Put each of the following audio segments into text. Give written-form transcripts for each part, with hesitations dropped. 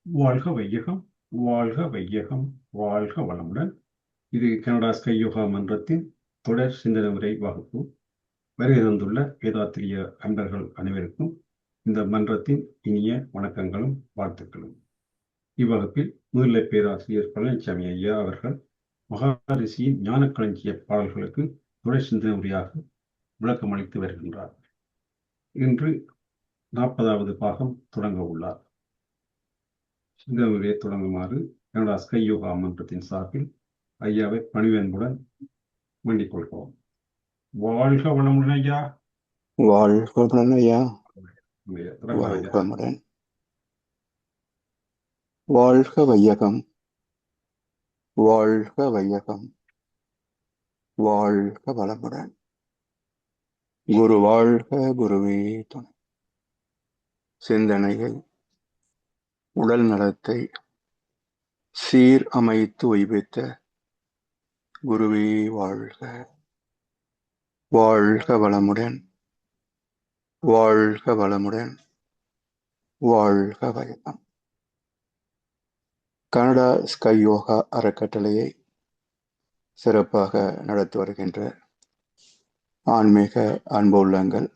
வாழ்க வையகம், வாழ்க வையகம், வாழ்க வளமுடன். இது கனடா ஸ்கை யோகா மன்றத்தின் தொடர் சிந்தனை உரை வகுப்பு. வருகை தந்துள்ள வேதாத்திரிய அன்பர்கள் அனைவருக்கும் இந்த மன்றத்தின் இனிய வணக்கங்களும் வாழ்த்துக்களும். இவ்வகுப்பில் முதுநிலை பேராசிரியர் பழனிசாமி ஐயா அவர்கள் மகாரிஷியின் ஞான களஞ்சிய பாடல்களுக்கு தொடர் சிந்தனை உரையாக விளக்கம் அளித்து வருகின்றார். இன்று 40வது பாகம் தொடங்க உள்ளார். சிந்தனை உரையை தொடங்குமாறு கனடா ஸ்கை யோகா மன்றத்தின் சார்பில் ஐயாவை பணிவன்புடன் வேண்டிக் கொள்கிறோம். வாழ்க வளமுடன் ஐயா. வாழ்க வளமுடன் ஐயா. தொடங்கலாம் வாழ்க ஐயா. வளமுடன். வாழ்க வையகம், வாழ்க வையகம், வாழ்க வளமுடன். குரு வாழ்க, குருவே துணை. சிந்தனையை உடல் நலத்தை சீர் அமைத்து உய்வித்த குருவே வாழ்க. வாழ்க வளமுடன், வாழ்க வளமுடன், வாழ்க வையகம். கனடா ஸ்கை யோகா அறக்கட்டளையை சிறப்பாக நடத்தி வருகின்ற ஆன்மீக அன்பு உள்ளங்கள்,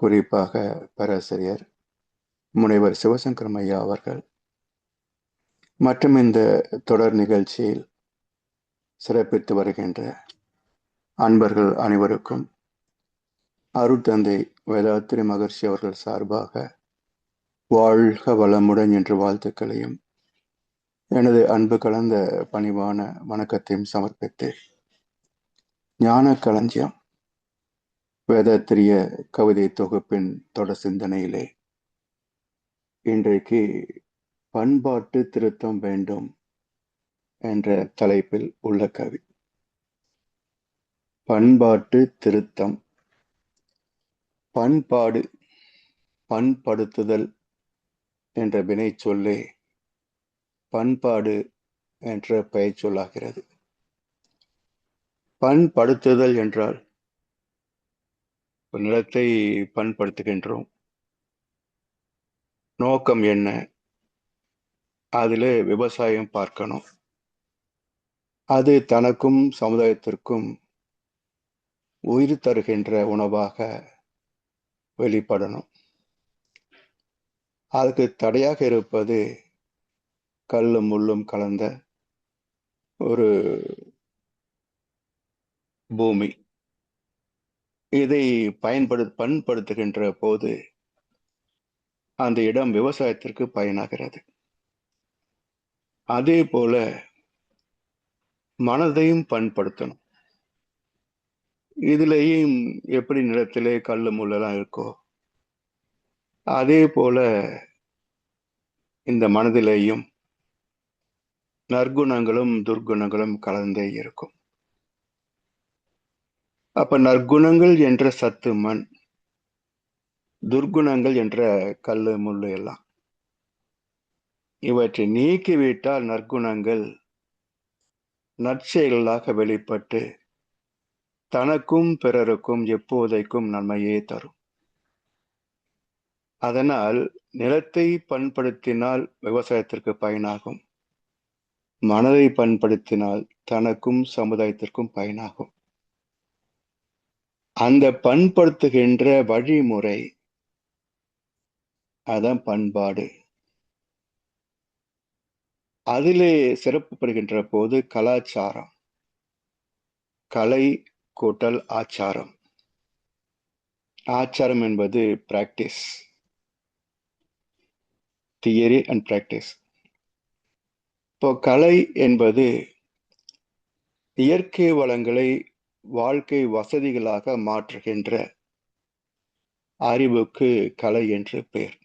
குறிப்பாக பேராசிரியர் முனைவர் சிவசங்கரம் ஐயா அவர்கள் மற்றும் இந்த தொடர் நிகழ்ச்சியில் சிறப்பித்து வருகின்ற அன்பர்கள் அனைவருக்கும் அருட்தந்தை வேதாத்திரி மகர்ஷி அவர்கள் சார்பாக வாழ்க வளமுடன் என்ற வாழ்த்துக்களையும் எனது அன்பு கலந்த பணிவான வணக்கத்தையும் சமர்ப்பித்து ஞான களஞ்சியம் வேதாத்திரிய கவிதை தொகுப்பின் தொடர் சிந்தனையிலே இன்றைக்கு பண்பாட்டு திருத்தம் வேண்டும் என்ற தலைப்பில் உள்ள கவி. பண்பாட்டு திருத்தம். பண்பாடு, பண்படுத்துதல் என்ற வினை சொல்லே பண்பாடு என்ற பெயர் சொல்லாகிறது. பண்படுத்துதல் என்றால் நிலத்தை பண்படுத்துகின்றோம். நோக்கம் என்ன? அதில் விவசாயம் பார்க்கணும். அது தனக்கும் சமுதாயத்திற்கும் உயிர் தருகின்ற உணவாக வெளிப்படணும். அதுக்கு தடையாக இருப்பது கல்லும் முள்ளும் கலந்த ஒரு பூமி. இதை பண்படுத்துகின்ற போது அந்த இடம் விவசாயத்திற்கு பயனாகிறது. அதே போல மனதையும் பண்படுத்தணும். இதுலேயும் எப்படி நிலத்திலே கல்லு முள்ளெல்லாம் இருக்கோ அதே போல இந்த மனதிலேயும் நற்குணங்களும் துர்குணங்களும் கலந்தே இருக்கும். அப்ப நற்குணங்கள் என்ற சத்து மண், துர்குணங்கள் என்ற கல்லு முள்ளு எல்லாம், இவற்றை நீக்கிவிட்டால் நற்குணங்கள் நற்செயல்களாக வெளிப்பட்டு தனக்கும் பிறருக்கும் எப்போதைக்கும் நன்மையே தரும். அதனால் நிலத்தை பண்படுத்தினால் விவசாயத்திற்கு பயனாகும், மனதை பண்படுத்தினால் தனக்கும் சமுதாயத்திற்கும் பயனாகும். அந்த பண்படுத்துகின்ற வழிமுறை அதான் பண்பாடு. அதிலே சிறப்பு பெறுகின்ற போது கலாச்சாரம், கலை கூட்டல் ஆச்சாரம். ஆச்சாரம் என்பது பிராக்டிஸ், தியரி அண்ட் பிராக்டிஸ். இப்போ கலை என்பது இயற்கை வளங்களை வாழ்க்கை வசதிகளாக மாற்றுகின்ற அறிவுக்கு கலை என்று பெயர்.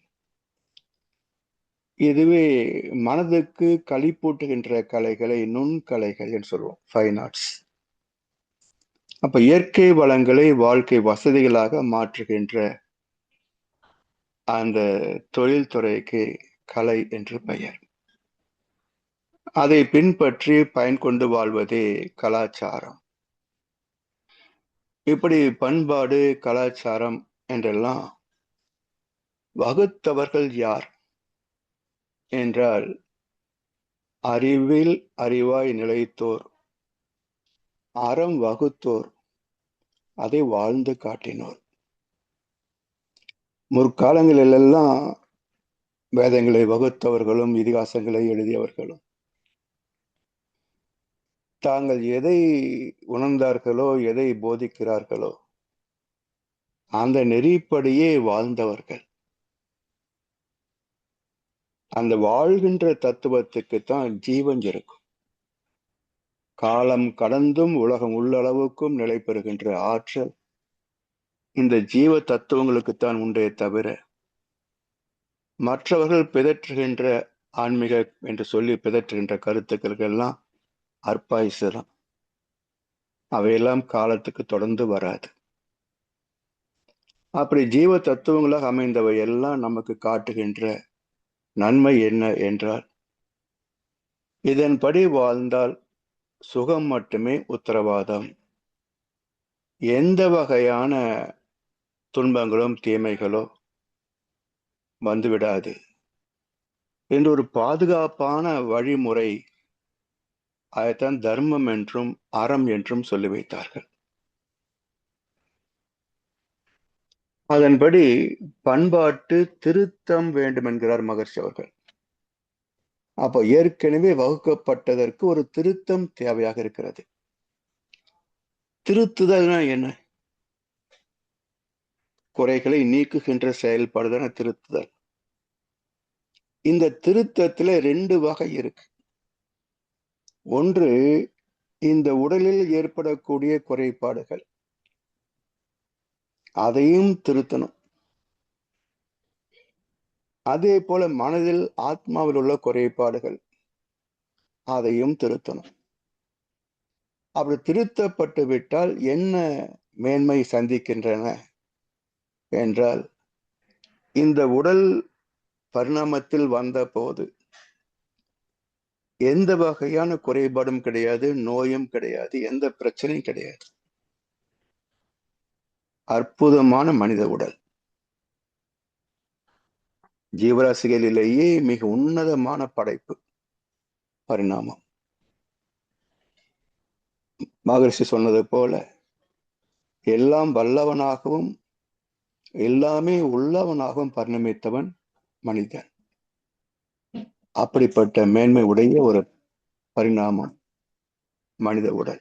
இதுவே மனதுக்கு களிப்பூட்டுகின்ற கலைகளை நுண்கலைகள் என்று சொல்லுவோம், ஃபைன் ஆர்ட்ஸ். அப்ப இயற்கை வளங்களை வாழ்க்கை வசதிகளாக மாற்றுகின்ற அந்த தொழில்துறைக்கு கலை என்று பெயர். அதை பின்பற்றி பயன் கொண்டு வாழ்வதே கலாச்சாரம். இப்படி பண்பாடு, கலாச்சாரம் என்றெல்லாம் வகுத்தவர்கள் யார்? என்றால் அறிவில் அறிவாய் நிலைத்தோர், அறம் வகுத்தோர், அதை வாழ்ந்து காட்டினோர். முற்காலங்களிலெல்லாம் வேதங்களை வகுத்தவர்களும் இதிகாசங்களை எழுதியவர்களும் தாங்கள் எதை உணர்ந்தார்களோ, எதை போதிக்கிறார்களோ அந்த நெறிப்படியே வாழ்ந்தவர்கள். அந்த வாழ்கின்ற தத்துவத்துக்குத்தான் ஜீவன் இருக்கும். காலம் கடந்தும் உலகம் உள்ளளவுக்கும் நிலை பெறுகின்ற ஆற்றல் இந்த ஜீவ தத்துவங்களுக்குத்தான் உண்டே தவிர மற்றவர்கள் பிதற்றுகின்ற ஆன்மீக என்று சொல்லி பிதற்றுகின்ற கருத்துக்களுக்கெல்லாம் அற்பாயுசுதான். அவையெல்லாம் காலத்துக்கு தொடர்ந்து வராது. அப்படி ஜீவ தத்துவங்களாக அமைந்தவை எல்லாம் நமக்கு காட்டுகின்ற நன்மை என்ன என்றால், இதன்படி வாழ்ந்தால் சுகம் மட்டுமே உத்தரவாதம், எந்த வகையான துன்பங்களும் தீமைகளோ வந்துவிடாது என்று ஒரு பாதுகாப்பான வழிமுறை, அதைத்தான் தர்மம் என்றும் அறம் என்றும் சொல்லி வைத்தார்கள். அதன்படி பண்பாட்டு திருத்தம் வேண்டும் என்கிறார் மகர்ஷி அவர்கள். அப்போ ஏற்கனவே வகுக்கப்பட்டதற்கு ஒரு திருத்தம் தேவையாக இருக்கிறது. திருத்துதல்னா என்ன? குறைகளை நீக்குகின்ற செயல்பாடுதான திருத்துதல். இந்த திருத்தத்துல 2 வகை இருக்கு. ஒன்று, இந்த உடலில் ஏற்படக்கூடிய குறைபாடுகள், அதையும் திருத்தணும். அதே போல மனதில் ஆத்மாவில் உள்ள குறைபாடுகள், அதையும் திருத்தணும். அப்படி திருத்தப்பட்டு விட்டால் என்ன மேன்மை சந்திக்கின்றன என்றால், இந்த உடல் பரிணாமத்தில் வந்த போது எந்த வகையான குறைபாடும் கிடையாது, நோயும் கிடையாது, எந்த பிரச்சனையும் கிடையாது. அற்புதமான மனித உடல், ஜீவராசிகளிலேயே மிக உன்னதமான படைப்பு, பரிணாமம். மகரிஷி சொன்னது போல எல்லாம் வல்லவனாகவும் எல்லாமே உள்ளவனாகவும் பரிணமித்தவன் மனிதன். அப்படிப்பட்ட மேன்மை உடைய ஒரு பரிணாமம் மனித உடல்.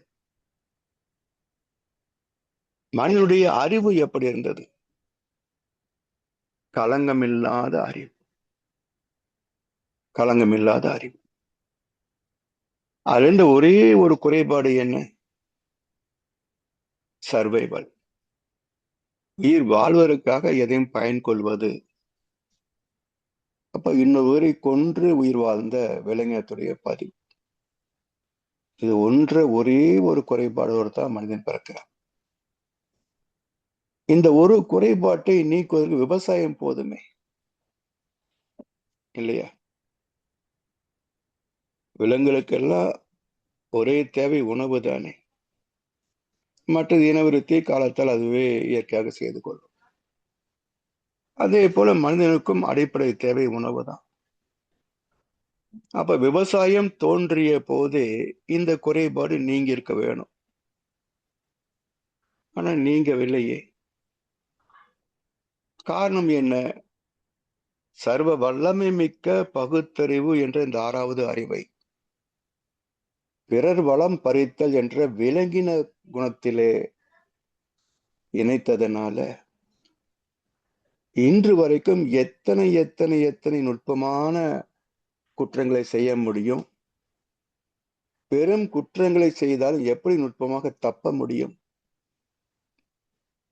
மனிதனுடைய அறிவு எப்படி இருந்தது? களங்கமில்லாத அறிவு, களங்கமில்லாத அறிவு. அதுல ஒரே ஒரு குறைபாடு என்ன? சர்வைவல், உயிர் வாழ்வதற்காக எதையும் பயன் கொள்வது. அப்ப இன்னொரு கொன்று உயிர் வாழ்ந்த விலங்கினத்துடைய பதிவு. இது ஒரே ஒரு குறைபாடோடு தான் மனிதன் பிறக்கிறான். இந்த ஒரு குறைபாட்டை நீக்குவதற்கு விவசாயம் போதுமே, இல்லையா? விலங்குகளுக்கெல்லாம் ஒரே தேவை உணவு தானே. மற்றது இனவிருத்தி காலத்தால் அதுவே இயற்கையாக செய்து கொள்ளும். அதே போல மனிதனுக்கும் அடிப்படை தேவை உணவு தான். அப்ப விவசாயம் தோன்றிய போதே இந்த குறைபாடு நீங்கி இருக்க வேணும். ஆனா நீங்கவில்லையே. காரணம் என்ன? சர்வ வல்லமை மிக்க பகுத்தறிவு என்ற இந்த 6வது அறிவை பிறர் வளம் பறித்தல் என்ற விலங்கின குணத்திலே இணைத்ததனால இன்று வரைக்கும் எத்தனை எத்தனை எத்தனை நுட்பமான குற்றங்களை செய்ய முடியும், பெரும் குற்றங்களை செய்தால் எப்படி நுட்பமாக தப்ப முடியும்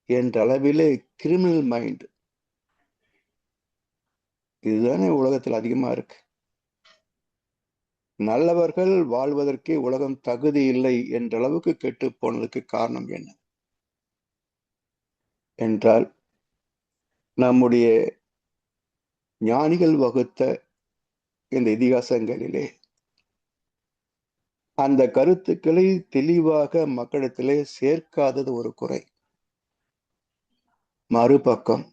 என்ற அளவிலே கிரிமினல் மைண்ட் இதுதானே உலகத்தில் அதிகமா இருக்கு. நல்லவர்கள் வாழ்வதற்கே உலகம் தகுதி இல்லை என்ற அளவுக்கு கெட்டு போனதுக்கு காரணம் என்ன என்றால், நம்முடைய ஞானிகள் வகுத்த இந்த இதிகாசங்களிலே அந்த கருத்துக்களை தெளிவாக மக்களிடத்திலே சேர்க்காதது ஒரு குறை. மறுபக்கம்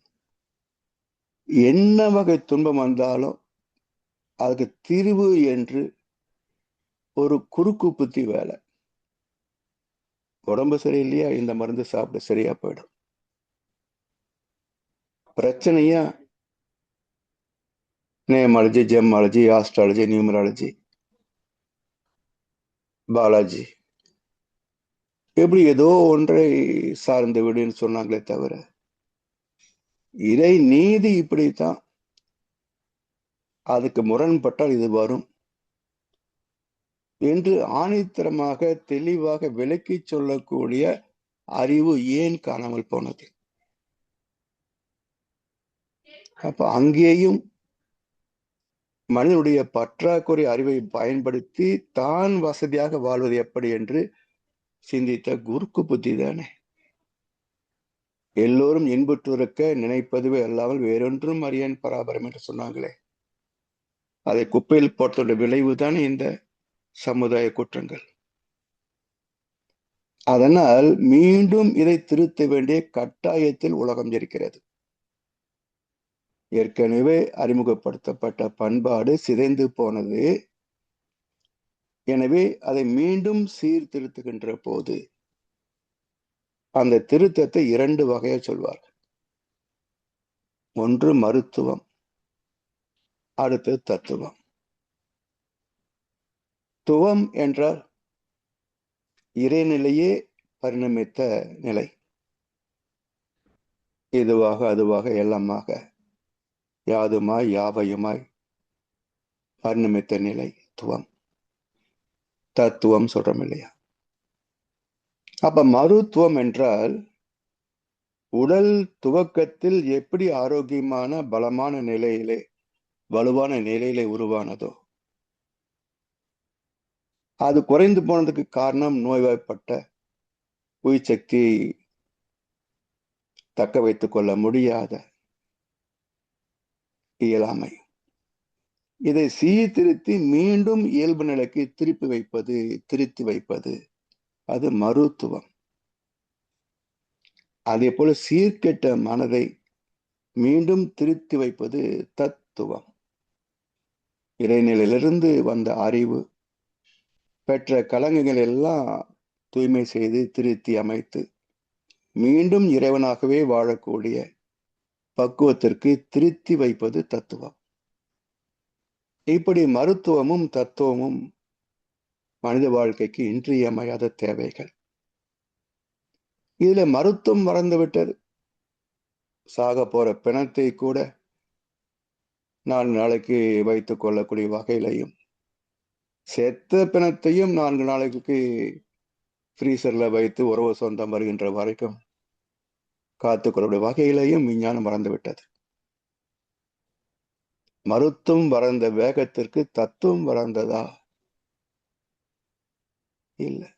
என்ன வகை துன்பம் வந்தாலும் அதுக்கு தீர்வு என்று ஒரு குறுக்கு புத்தி வேலை. உடம்பு சரியில்லையா, இந்த மருந்து சாப்பிட சரியா போயிடும். பிரச்சனையா, namology, gemmology, astrology, numerology, Balaji, எப்படி ஏதோ ஒன்றை சார்ந்து விடுன்னு சொன்னாங்களே தவிர, இறை நீதி இப்படித்தான், அதுக்கு முரண்பட்டால் இது வரும் என்று ஆணித்தரமாக தெளிவாக விளக்கி சொல்லக்கூடிய அறிவு ஏன் காணாமல் போனது? அப்ப அங்கேயும் மனிதனுடைய பற்றாக்குறை அறிவை பயன்படுத்தி தான் வசதியாக வாழ்வது எப்படி என்று சிந்தித்த குறுக்கு புத்தி தானே. எல்லோரும் இன்புற்றிருக்க நினைப்பதுவே அல்லாமல் வேறொன்றும் அறியேன் பராபரம் என்று சொன்னாங்களே, அதை குப்பையில் போட்டதுடைய விளைவு தானே இந்த சமுதாய குற்றங்கள். அதனால் மீண்டும் இதை திருத்த வேண்டிய கட்டாயத்தில் உலகம் இருக்கிறது. ஏற்கனவே அறிமுகப்படுத்தப்பட்ட பண்பாடு சிதைந்து போனது. எனவே அதை மீண்டும் சீர்திருத்துகின்ற போது அந்த திருத்தத்தை 2 வகையா சொல்வார். ஒன்று மருத்துவம், அடுத்து தத்துவம். துவம் என்றால் இறைநிலையே பரிணமித்த நிலை. இதுவாக அதுவாக எல்லாமாக யாதுமாய் யாவையுமாய் பரிணமித்த நிலை துவம். தத்துவம் சொல்றோம் இல்லையா? அப்ப மருத்துவம் என்றால் உடல் துவக்கத்தில் எப்படி ஆரோக்கியமான பலமான நிலையிலே வலுவான நிலையிலே உருவானதோ, அது குறைந்து போனதுக்கு காரணம் நோய்வாய்ப்பட்ட உயிர் சக்தியை தக்க வைத்துக் கொள்ள முடியாத இயலாமை. இதை சீர்திருத்தி மீண்டும் இயல்பு நிலைக்கு திருத்தி வைப்பது அது மருத்துவம். அதே போல சீர்கெட்ட மனதை மீண்டும் திருத்தி வைப்பது தத்துவம். இறைநிலையிலிருந்து வந்த அறிவு பெற்ற கலங்கங்கள் எல்லாம் தூய்மை செய்து திருத்தி அமைத்து மீண்டும் இறைவனாகவே வாழக்கூடிய பக்குவத்திற்கு திருத்தி வைப்பது தத்துவம். இப்படி மருத்துவமும் தத்துவமும் மனித வாழ்க்கைக்கு இன்றியமையாத தேவைகள். இதுல மருத்துவம் மறந்து விட்டது. சாக போற பிணத்தை கூட 4 நாளைக்கு வைத்துக் கொள்ளக்கூடிய வகையிலையும், செத்த பிணத்தையும் 4 நாளைக்கு ஃப்ரீசர்ல வைத்து உறவு சொந்தம் வருகின்ற வரைக்கும் காத்துக்கொள்ள வகையிலையும் விஞ்ஞானம் மறந்து விட்டது. மருத்துவம் வளர்ந்த வேகத்திற்கு தத்துவம் வளர்ந்ததா? இல்லை.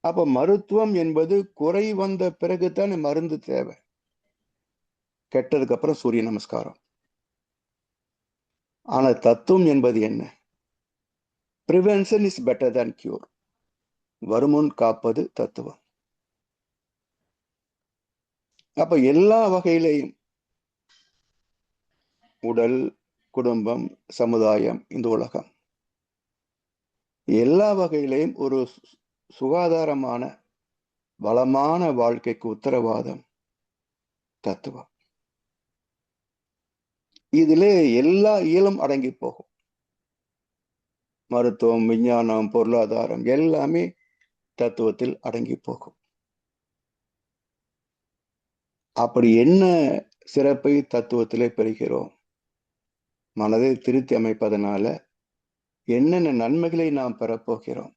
அப்ப மருத்துவம் என்பது குறை வந்த பிறகுதான் மருந்து தேவை. கெட்டதுக்கு அப்புறம் சூரிய நமஸ்காரம். ஆனா தத்துவம் என்பது என்ன? Prevention is better than cure. வருமுன் காப்பது தத்துவம். அப்ப எல்லா வகையிலையும் உடல், குடும்பம், சமுதாயம், இந்த உலகம் எல்லா வகையிலையும் ஒரு சுகாதாரமான வளமான வாழ்க்கைக்கு உத்தரவாதம் தத்துவம். இதிலே எல்லா இயலும் அடங்கி போகும். மருத்துவம், விஞ்ஞானம், பொருளாதாரம் எல்லாமே தத்துவத்தில் அடங்கி போகும். அப்படி என்ன சிறப்பை தத்துவத்திலே பெறுகிறோம்? மனதை திருத்தி அமைப்பதனால என்னென்ன நன்மைகளை நாம் பெறப்போகிறோம்?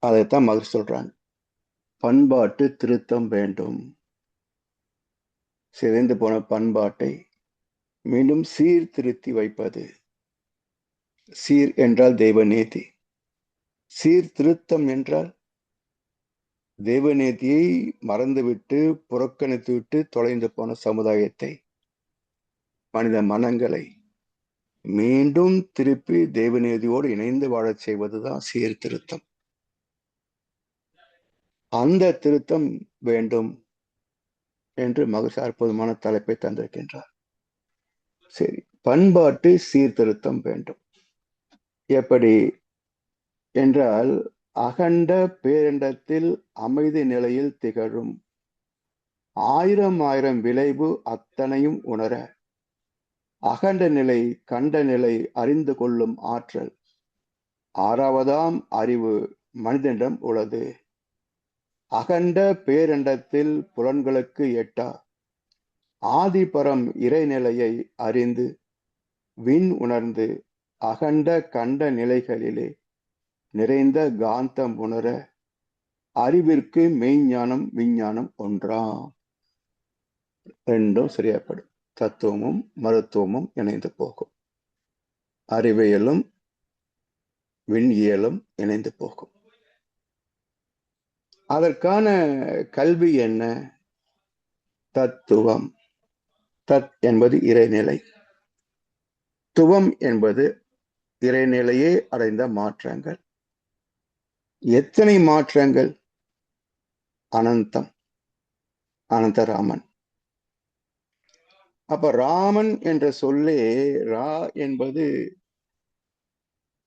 அதைத்தான் மகிழ் சொல்றாங்க. பண்பாட்டு திருத்தம் வேண்டும். சிதைந்து போன பண்பாட்டை மீண்டும் சீர்திருத்தி வைப்பது. சீர் என்றால் தெய்வநீதி. சீர்திருத்தம் என்றால் தெய்வநீதியை மறந்துவிட்டு புறக்கணித்துவிட்டு தொலைந்து போன சமுதாயத்தை, மனித மனங்களை மீண்டும் திருப்பி தெய்வநீதியோடு இணைந்து வாழச் செய்வதுதான் சீர்திருத்தம். அந்த திருத்தம் வேண்டும் என்று மகிழ்ச்சி அற்புதமான தலைப்பை தந்திருக்கின்றார். சரி, பண்பாட்டு சீர்திருத்தம் வேண்டும். எப்படி என்றால், அகண்ட பேரண்டத்தில் அமைதி நிலையில் திகழும் ஆயிரம் ஆயிரம் விளைவு அத்தனையும் உணர அகண்ட நிலை கண்ட நிலை அறிந்து கொள்ளும் ஆற்றல் ஆறாவதாம் அறிவு மனிதனிடம் உள்ளது. அகண்ட பேரண்டத்தில் புலன்களுக்கு எட்டா ஆதிபரம் இறைநிலையை அறிந்து விண் உணர்ந்து அகண்ட கண்ட நிலைகளிலே நிறைந்த காந்தம் உணர அறிவிற்கு மெய்ஞானம் விஞ்ஞானம் ஒன்றாம். ரெண்டும் சரியாப்படும். தத்துவமும் மருத்துவமும் இணைந்து போகும். அறிவியலும் விண்ணியலும் இணைந்து போகும். அதற்கான கல்வி என்ன? தத்துவம். தத் என்பது இறைநிலை, துவம் என்பது இறைநிலையே அடைந்த மாற்றங்கள். எத்தனை மாற்றங்கள்? அனந்தம். அனந்தராமன். அப்ப ராமன் என்ற சொல்லே ரா என்பது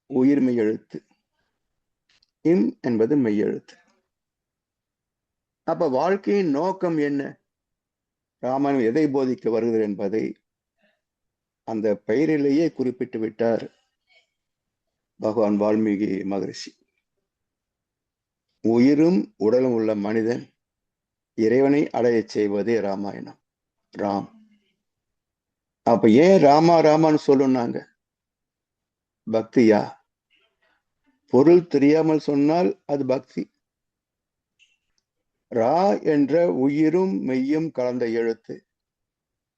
உயிர்மெய் எழுத்து, இம் என்பது மெய்யெழுத்து. அப்ப வாழ்க்கையின் நோக்கம் என்ன? ராமன் எதை போதிக்க வருகிறது என்பதை அந்த பெயரிலேயே குறிப்பிட்டு விட்டார் பகவான் வால்மீகி மகரிஷி. உயிரும் உடலும் உள்ள மனிதன் இறைவனை அடைய செய்வதே ராமாயணம். ராம். அப்ப ஏன் ராமா ராமான்னு சொல்லுனாங்க? பக்தியா? பொருள் தெரியாமல் சொன்னால் அது பக்தி. ரா என்ற உயிரும் மெய்யும் கலந்த எழுத்து,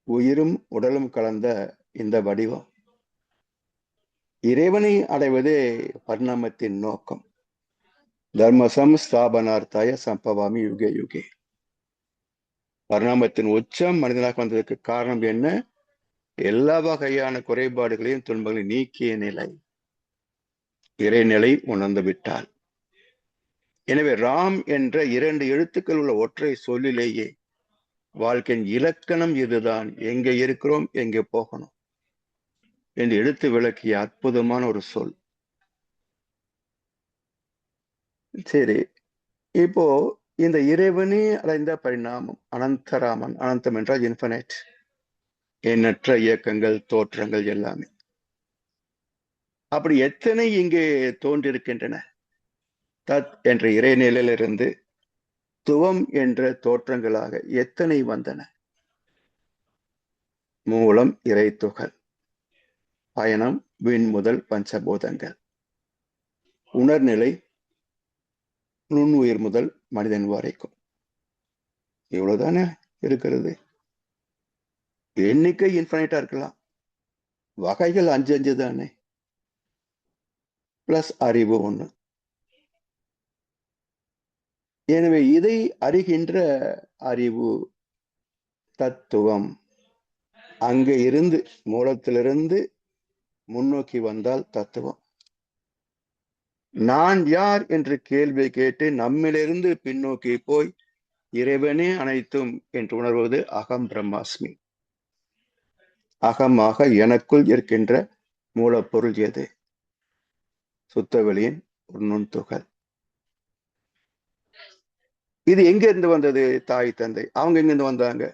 உயிரும் உடலும் கலந்த இந்த வடிவம் இறைவனை அடைவதே பரிணாமத்தின் நோக்கம். தர்மசம் ஸ்தாபனார்த்தாய சம்பவாமி யுகே யுகே. பரிணாமத்தின் உச்சம் மனிதனாக வந்ததற்கு காரணம் என்ன? எல்லா வகையான குறைபாடுகளையும் துன்பங்களையும் நீக்கிய நிலை, இறைநிலை உணர்ந்து விட்டால். எனவே ராம் என்ற 2 எழுத்துக்கள் உள்ள ஒற்றை சொல்லிலேயே வாழ்க்கையின் இலக்கணம் இதுதான். எங்கே இருக்கிறோம், எங்கே போகணும் என்று எடுத்து விளக்கிய அற்புதமான ஒரு சொல். சரி, இப்போ இந்த இறைவனே அடைந்த பரிணாமம் அனந்தராமன். அனந்தம் என்றால் இன்ஃபினைட், எண்ணற்ற இயக்கங்கள் தோற்றங்கள் எல்லாமே. அப்படி எத்தனை இங்கே தோன்றிருக்கின்றன? தத் என்ற இறைநிலையிலிருந்து துவம் என்ற தோற்றங்களாக எத்தனை வந்தன? மூலம் இறை துகள், பயணம் விண் முதல் பஞ்சபூதங்கள், உணர்நிலை நுண்ணுயிர் முதல் மனிதன் வரைக்கும். இவ்வளவுதானே இருக்கிறது. எண்ணிக்கை இன்ஃபினைட்டா இருக்கலாம், வகைகள் 5 தானே, பிளஸ் அறிவு 1. எனவே இதை அறிகின்ற அறிவு தத்துவம். அங்கே இருந்து மூலத்திலிருந்து முன்னோக்கி வந்தால் தத்துவம். நான் யார் என்று கேள்வி கேட்டு நம்மிலிருந்து பின்னோக்கி போய் இறைவனே அனைத்தும் என்று உணர்வது அகம் பிரம்மாஸ்மி. அகமாக எனக்குள் இருக்கின்ற மூலப்பொருள் எது? சுத்தவெளியின் ஒரு நுண்துகள். இது எங்க இருந்து வந்தது? தாய் தந்தை. அவங்க எங்க இருந்து வந்தாங்க?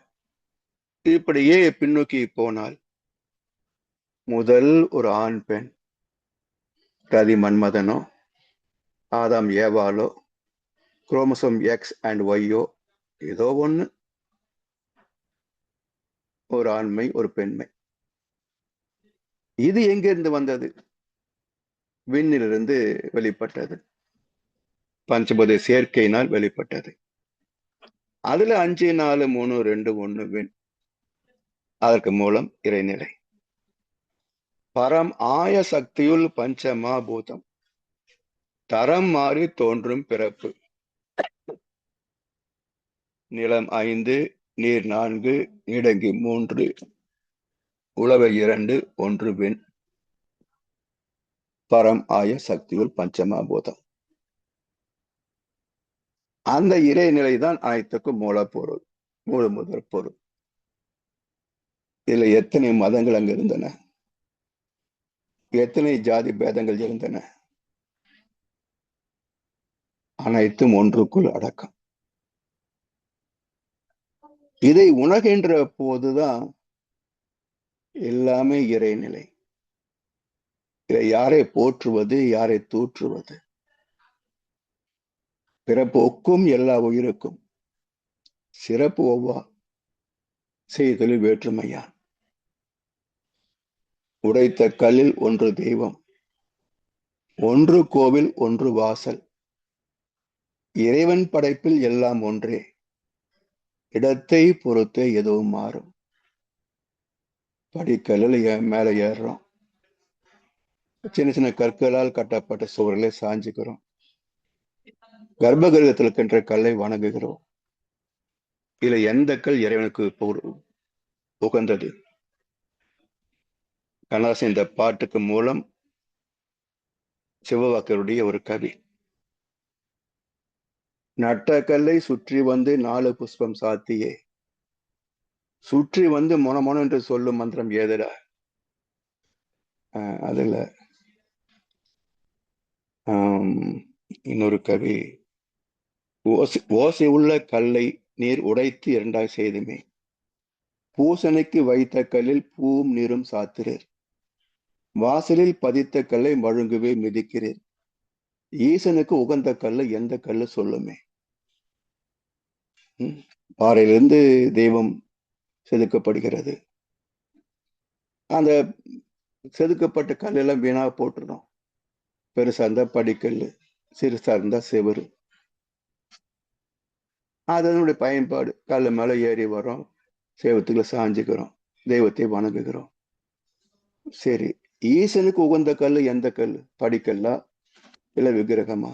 இப்படியே பின்னோக்கி போனால் முதல் ஒரு ஆண் பெண், ரதி மன்மதனோ ஆதாம் ஏவாளோ குரோமோசோம் எக்ஸ் அண்ட் ஒய்யோ ஏதோ ஒண்ணு, ஒரு ஆண்மை ஒரு பெண்மை. இது எங்கிருந்து வந்தது? விண்ணிலிருந்து வெளிப்பட்டது, பஞ்சபூத சேர்க்கையினால் வெளிப்பட்டது. அதுல 5 4 3 2 1 விண். அதற்கு மூலம் இறைநிலை. பரம் ஆய சக்தியுள் பஞ்சமா பூதம், தரம் மாறி தோன்றும் பிறப்பு. நிலம் 5, நீர் 4, இடங்கி 3, உலக 2, 1 விண். பரம் ஆய சக்தியுள் பஞ்சமா பூதம். அந்த இறைநிலைதான் அனைத்துக்கும் மூலப்பொருள், முழு முதற் பொருள். இதுல எத்தனை மதங்கள் அங்க இருந்தன, எத்தனை ஜாதி பேதங்கள் இருந்தன, அனைத்தும் ஒன்றுக்குள் அடக்கம். இதை உணர்கின்ற போதுதான் எல்லாமே இறைநிலை. இதை யாரை போற்றுவது, யாரை தூற்றுவது? பிறப்போக்கும் எல்லா உயிருக்கும் சிறப்பு ஒவ்வா செய்தலில் வேற்றுமையான். உடைத்த கல்லில் ஒன்று தெய்வம், ஒன்று கோவில், ஒன்று வாசல். இறைவன் படைப்பில் எல்லாம் ஒன்றே, இடத்தை பொறுத்தே எதுவும் மாறும். படிக்கல்லில் மேல ஏறுறோம், சின்ன சின்ன கற்களால் கட்டப்பட்ட சுவர்களை சாஞ்சுக்கிறோம். கர்ப்பகிரகத்தில் இருக்கின்ற கல்லை வணங்குகிறோம். இதுல எந்த கல் இறைவனுக்கு உகந்தது? கண்ணாசன் இந்த பாட்டுக்கு மூலம் சிவவாக்கருடைய ஒரு கவி. நட்ட கல்லை சுற்றி வந்து 4 புஷ்பம் சாத்தியே, சுற்றி வந்து மொன என்று சொல்லும் மந்திரம் ஏதடா? அதுல இன்னொரு கவி, ஓசை உள்ள கல்லை நீர் உடைத்து 2ஆக செய்துமே, பூசணைக்கு வைத்த கல்லில் பூவும் நீரும் சாத்திரர், வாசலில் பதித்த கல்லை மழுங்குவே மிதிக்கிறீர், ஈசனுக்கு உகந்த கல்லை எந்த கல்லு சொல்லுமே. பாறையிலிருந்து தெய்வம் செதுக்கப்படுகிறது. அந்த செதுக்கப்பட்ட கல் எல்லாம் வீணா போட்டுரும். பெருசா இருந்தா படிக்கல், சிறுசா இருந்தா செவரு. அதனுடைய பயன்பாடு, கல்லு மேல ஏறி வரோம், சேவத்துக்குள்ள சாஞ்சுக்கிறோம், தெய்வத்தை வணங்குகிறோம். சரி, ஈசனுக்கு உகந்த கல்லு எந்த கல்? படிக்கல்லா இல்ல விக்கிரகமா?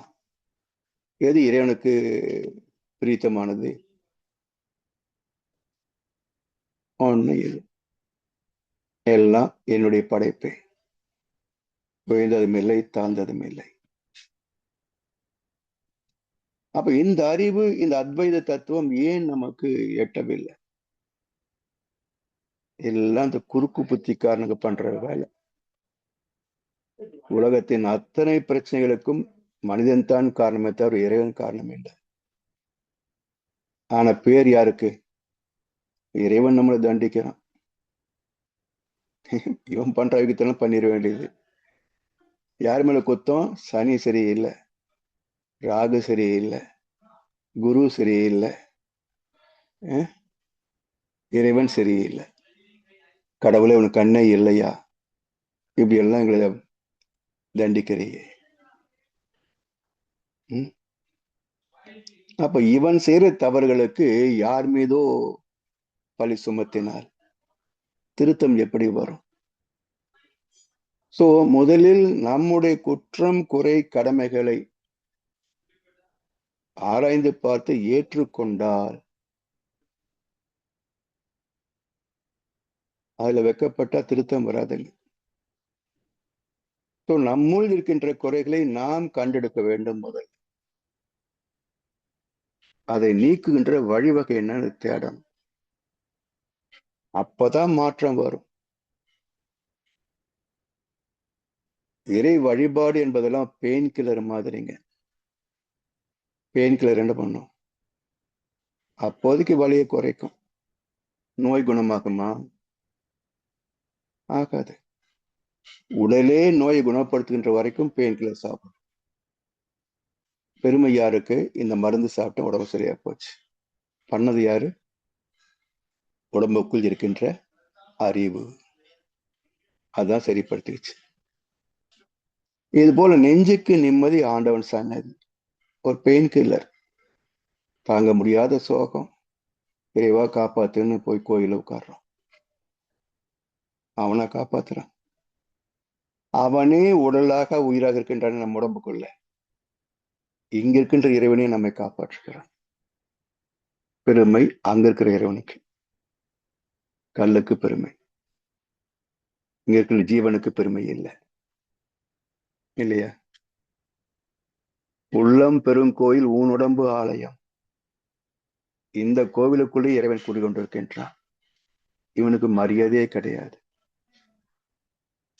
எது இறைவனுக்கு பிரித்தமானது? ஒண்ணு இது. எல்லாம் என்னுடைய படைப்பே, உயர்ந்ததும் இல்லை, தாழ்ந்ததும் இல்லை. அப்ப இந்த அறிவு, இந்த அத்வைத தத்துவம் ஏன் நமக்கு எட்டவில்லை? எல்லாம் இந்த குறுக்கு புத்திக்காரனுக்கு பண்ற வேலை. உலகத்தின் அத்தனை பிரச்சனைகளுக்கும் மனிதன் தான் காரணமே தவிர இறைவன் காரணம் இல்லை. ஆனா பேர் யாருக்கு? இறைவன் நம்மளை தண்டிக்கிறான். இவன் பண்ற யுகத்தெல்லாம் பண்ணிட வேண்டியது. யார் மேல குத்தம்? சனி சரியில்லை, ராகு சரியில்லை, குரு சரியில்லை, இறைவன் சரியில்லை, கடவுளை உனக்கு கண்ணே இல்லையா, இப்படி எல்லாம் எங்களை தண்டிக்கிறையே. அப்ப இவன் செய்யற தவறுகளுக்கு யார் மீதோ பழி சுமத்தினால் திருத்தம் எப்படி வரும்? சோ முதலில் நம்முடைய குற்றம், குறை, கடமைகளை ஆராய்ந்து பார்த்து ஏற்றுக்கொண்டால் அதுல வைக்கப்பட்ட திருத்தம் வராதுங்க. நம்முள் இருக்கின்ற குறைகளை நாம் கண்டெடுக்க வேண்டும். முதல் அதை நீக்குகின்ற வழிவகை என்னன்னு தேடணும். அப்பதான் மாற்றம் வரும். இறை வழிபாடு என்பதெல்லாம் பெயின் கில்லர் மாதிரிங்க. பெயின் கில்லர் என்ன பண்ணும்? அப்போதைக்கு வலியை குறைக்கும். நோய் குணமாகுமா? ஆகாது. உடலே நோயை குணப்படுத்துகின்ற வரைக்கும் பெயின் கில்லர் சாப்பிடும். பெருமை யாருக்கு? இந்த மருந்து சாப்பிட்ட உடம்பு சரியா போச்சு. பண்ணது யாரு? உடம்புக்குள் இருக்கின்ற அறிவு. அதான் சரிப்படுத்திடுச்சு. இது போல நெஞ்சுக்கு நிம்மதி ஆண்டவன் சன்னதி, ஒரு பெயின் கில்லர். தாங்க முடியாத சோகம், இறைவா காப்பாத்துன்னு போய் கோயில உட்கார்றோம். அவனை காப்பாத்துறான். அவனே உடலாக உயிராக இருக்கின்றான் நம்ம உடம்புக்குள்ள. இங்க இருக்கின்ற இறைவனே நம்மை காப்பாற்றுகிறான். பெருமை அங்க இருக்கிற இறைவனுக்கு, கல்லுக்கு பெருமை. இங்க இருக்கிற ஜீவனுக்கு பெருமை இல்லை, இல்லையா? உள்ளம் பெருங்கோயில், ஊனுடம்பு ஆலயம். இந்த கோவிலுக்குள்ளே இறைவன் குடிகொண்டிருக்கின்றான். இவனுக்கு மரியாதையே கிடையாது.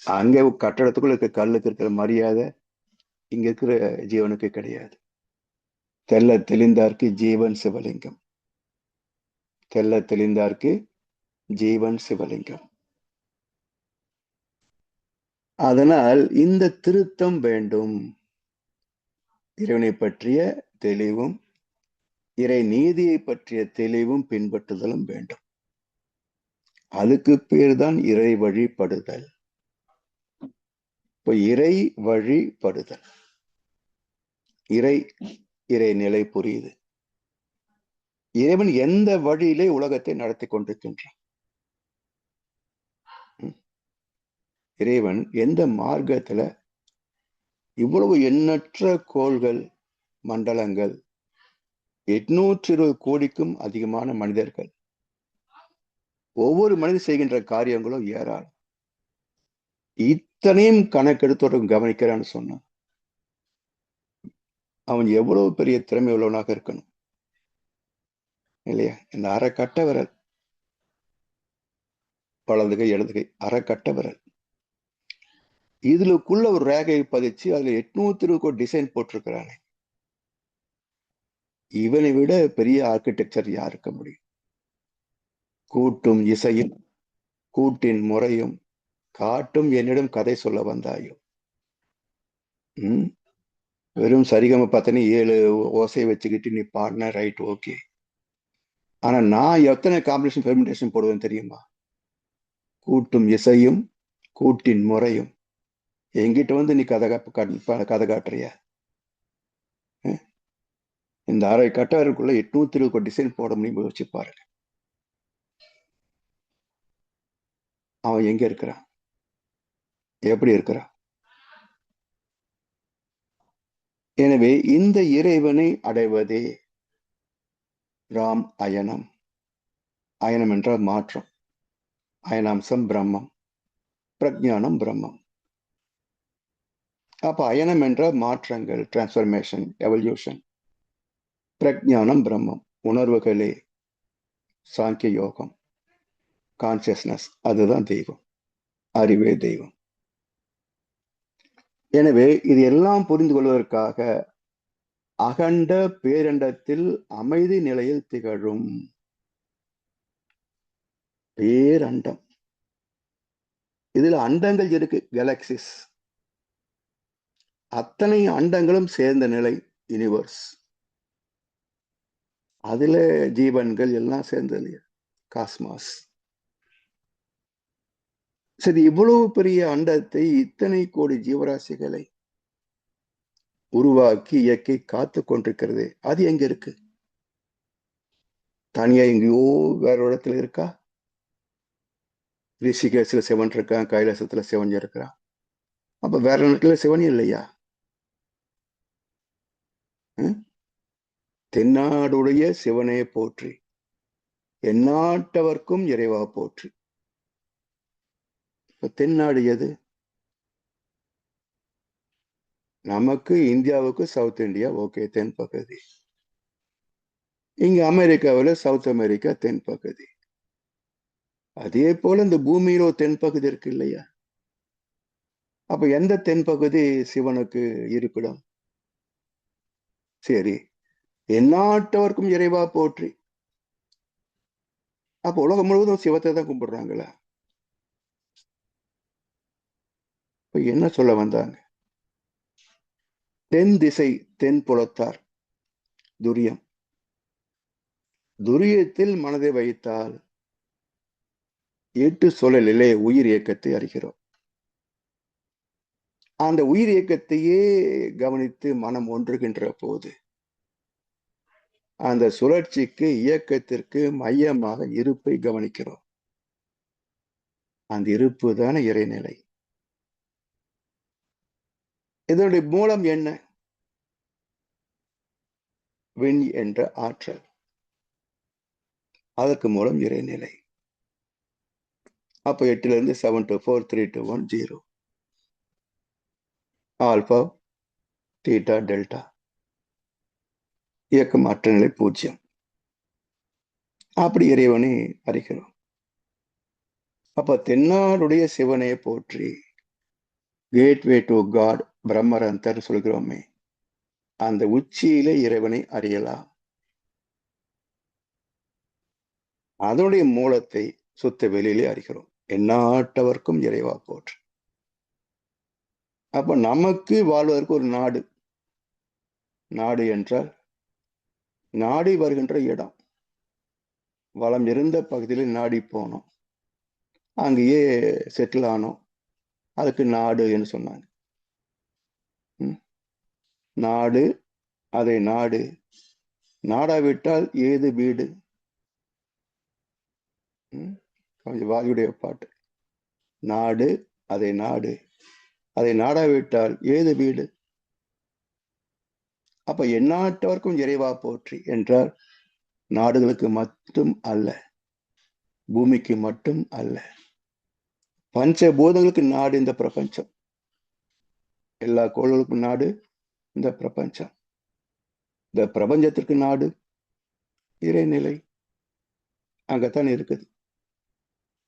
அங்க கட்டடத்துக்குள்ள இருக்க கல்லுக்கு இருக்கிற மரியாதை இங்க இருக்கிற ஜீவனுக்கு கிடையாது. தெல்ல தெளிந்தார்க்கு ஜீவன் சிவலிங்கம். தெல்ல தெளிந்தார்க்கு ஜீவன் சிவலிங்கம். அதனால் இந்த திருத்தம் வேண்டும். இறைவனை பற்றிய தெளிவும் இறை நீதியை பற்றிய தெளிவும் பின்பற்றுதலும் வேண்டும். அதுக்கு பேர் தான் இறை வழிபடுதல். இப்போ இறை வழிபடுதல், இறை நிலை புரியுது. இறைவன் எந்த வழியிலே உலகத்தை நடத்தி கொண்டிருக்கின்றான்? இறைவன் எந்த மார்க்கத்துல இவ்வளவு எண்ணற்ற கோள்கள், மண்டலங்கள், 820 கோடிக்கும் அதிகமான மனிதர்கள், ஒவ்வொரு மனிதன் செய்கின்ற காரியங்களும் ஏராளம். இத்தனையும் கணக்கெடுத்து கவனிக்கிறான்னு சொன்னான். அவன் எவ்வளவு பெரிய திறமை உள்ளவனாக இருக்கணும் இல்லையா? இந்த அரைக்கட்ட விரல், வலது கை இடது கை, அரைக்கட்ட விரல், இதுலக்குள்ள ஒரு ரேகையை பதிச்சு அதுல 820 கோடி டிசைன் போட்டிருக்கிறானே. இவனை விட பெரிய ஆர்கிடெக்சர் யாருக்க முடியும்? கூட்டும் இசையும் கூட்டின் முறையும் காட்டும் என்னிடம் கதை சொல்ல வந்தாயோ. வெறும் சரிகம பார்த்தனே 7 ஓசையை வச்சுக்கிட்டு நீ பாடின, ரைட், ஓகே. ஆனா நான் எத்தனை காம்பினேஷன் பெர்மிடேஷன் போடுவேன் தெரியுமா? கூட்டும் இசையும் கூட்டின் முறையும். என்கிட்ட வந்து நீ கதை காட்டுறிய? இந்த அரை கட்டாருக்குள்ள 820 கோடி டிசைன் போட முடியும், வச்சு பாருங்க. அவன் எங்க இருக்கிறான்? எப்படி இருக்கிறான்? எனவே இந்த இறைவனை அடைவதே ராம் அயனம். அயனம் என்றால் மாற்றம். அயனாம்சம் பிரம்மம், பிரஜானம் பிரம்மம். அப்ப அயனம் என்ற மாற்றங்கள், டிரான்ஸ்பர்மேஷன், எவல்யூஷன். பிரஜானம் பிரம்மம், உணர்வுகளே சாங்கிய யோகம், கான்சியஸ்னஸ், அதுதான் தெய்வம், அறிவே தெய்வம். எனவே இது எல்லாம் புரிந்து கொள்வதற்காக அகண்ட பேரண்டத்தில் அமைதி நிலையில் திகழும் பேரண்டம். இதுல அண்டங்கள் இருக்கு, கேலக்சிஸ். அத்தனை அண்டங்களும் சேர்ந்த நிலை யூனிவர்ஸ். அதுல ஜீவன்கள் எல்லாம் சேர்ந்தது காஸ்மாஸ். சரி, இவ்வளவு பெரிய அண்டத்தை, இத்தனை கோடி ஜீவராசிகளை உருவாக்கி இயக்கி காத்து கொண்டிருக்கிறது, அது எங்க இருக்கு? தனியா எங்கேயோ வேற இடத்துல இருக்கா? ரிஷிகேஷ்ல சிவன் இருக்கான், கைலாசத்துல சிவன் இருக்கிறான். அப்ப வேற இடத்துல சிவன் இல்லையா? தென்னாடுடைய சிவனே போற்றி, எந்நாட்டவர்க்கும் இறைவா போற்றி. இப்ப தென்னாடு எது? நமக்கு இந்தியாவுக்கு சவுத் இந்தியா ஓகே, தென் பகுதி. இங்க அமெரிக்காவில் சவுத் அமெரிக்கா தென் பகுதி. அதே போல இந்த பூமியில தென்பகுதி இருக்கு இல்லையா? அப்ப எந்த தென்பகுதி சிவனுக்கு இருப்பிடம்? சரி, எந்நாட்டவர்க்கும் இறைவா போற்றி. அப்ப உலகம் முழுவதும் சிவத்தை தான் கும்பிடுறாங்களா? இப்ப என்ன சொல்ல வந்தாங்க? தென் திசை, தென் புலத்தார் துரியம். துரியத்தில் மனதை வைத்தால் 8 சுழலிலே உயிர் இயக்கத்தை அறிகிறோம். அந்த உயிர் இயக்கத்தையே கவனித்து மனம் ஒன்றுகின்ற போது அந்த சுழற்சிக்கு, இயக்கத்திற்கு மையமாக இருப்பை கவனிக்கிறோம். அந்த இருப்பு தான இறைநிலை. இதனுடைய மூலம் என்ன? விண் என்ற ஆற்றல். அதற்கு மூலம் இறைநிலை. அப்ப 8ல இருந்து 7 to 4 3 to 1 0. Alpha theta delta. இயக்கம் அற்ற நிலை 0. அப்படி இறைவனை அறிகிறோம். அப்ப தென்னாடுடைய சிவனையை போற்றி, கேட்வே டு காட் பிரம்மரந்தர் சொல்கிறோமே, அந்த உச்சியிலே இறைவனை அறியலாம். அதனுடைய மூலத்தை சுத்த வெளியிலே அறிகிறோம். எந்நாட்டவர்க்கும் இறைவா போற்று. அப்ப நமக்கு வாழ்வதற்கு ஒரு நாடு, நாடு என்றால் நாடி வருகின்ற இடம். வளம் இருந்த பகுதியில் நாடி போனோம், அங்கேயே செட்டில் ஆனோம், அதுக்கு நாடு என்று சொன்னாங்க. நாடு, அதை நாடு, நாடாவிட்டால் ஏது வீடு. கொஞ்சம் வாதியுடைய பாட்டு. நாடு, அதை நாடு, அதை நாடாவிட்டால் ஏது வீடு. அப்ப எந்நாட்டவர்க்கும் இறைவா போற்றி என்றால் நாடுகளுக்கு மட்டும் அல்ல, பூமிக்கு மட்டும் அல்ல, பஞ்சபூதங்களுக்கு நாடு இந்த பிரபஞ்சம். எல்லா கோள்களுக்கும் நாடு இந்த பிரபஞ்சம். இந்த பிரபஞ்சத்திற்கு நாடு இறைநிலை, அங்கத்தான் இருக்குது.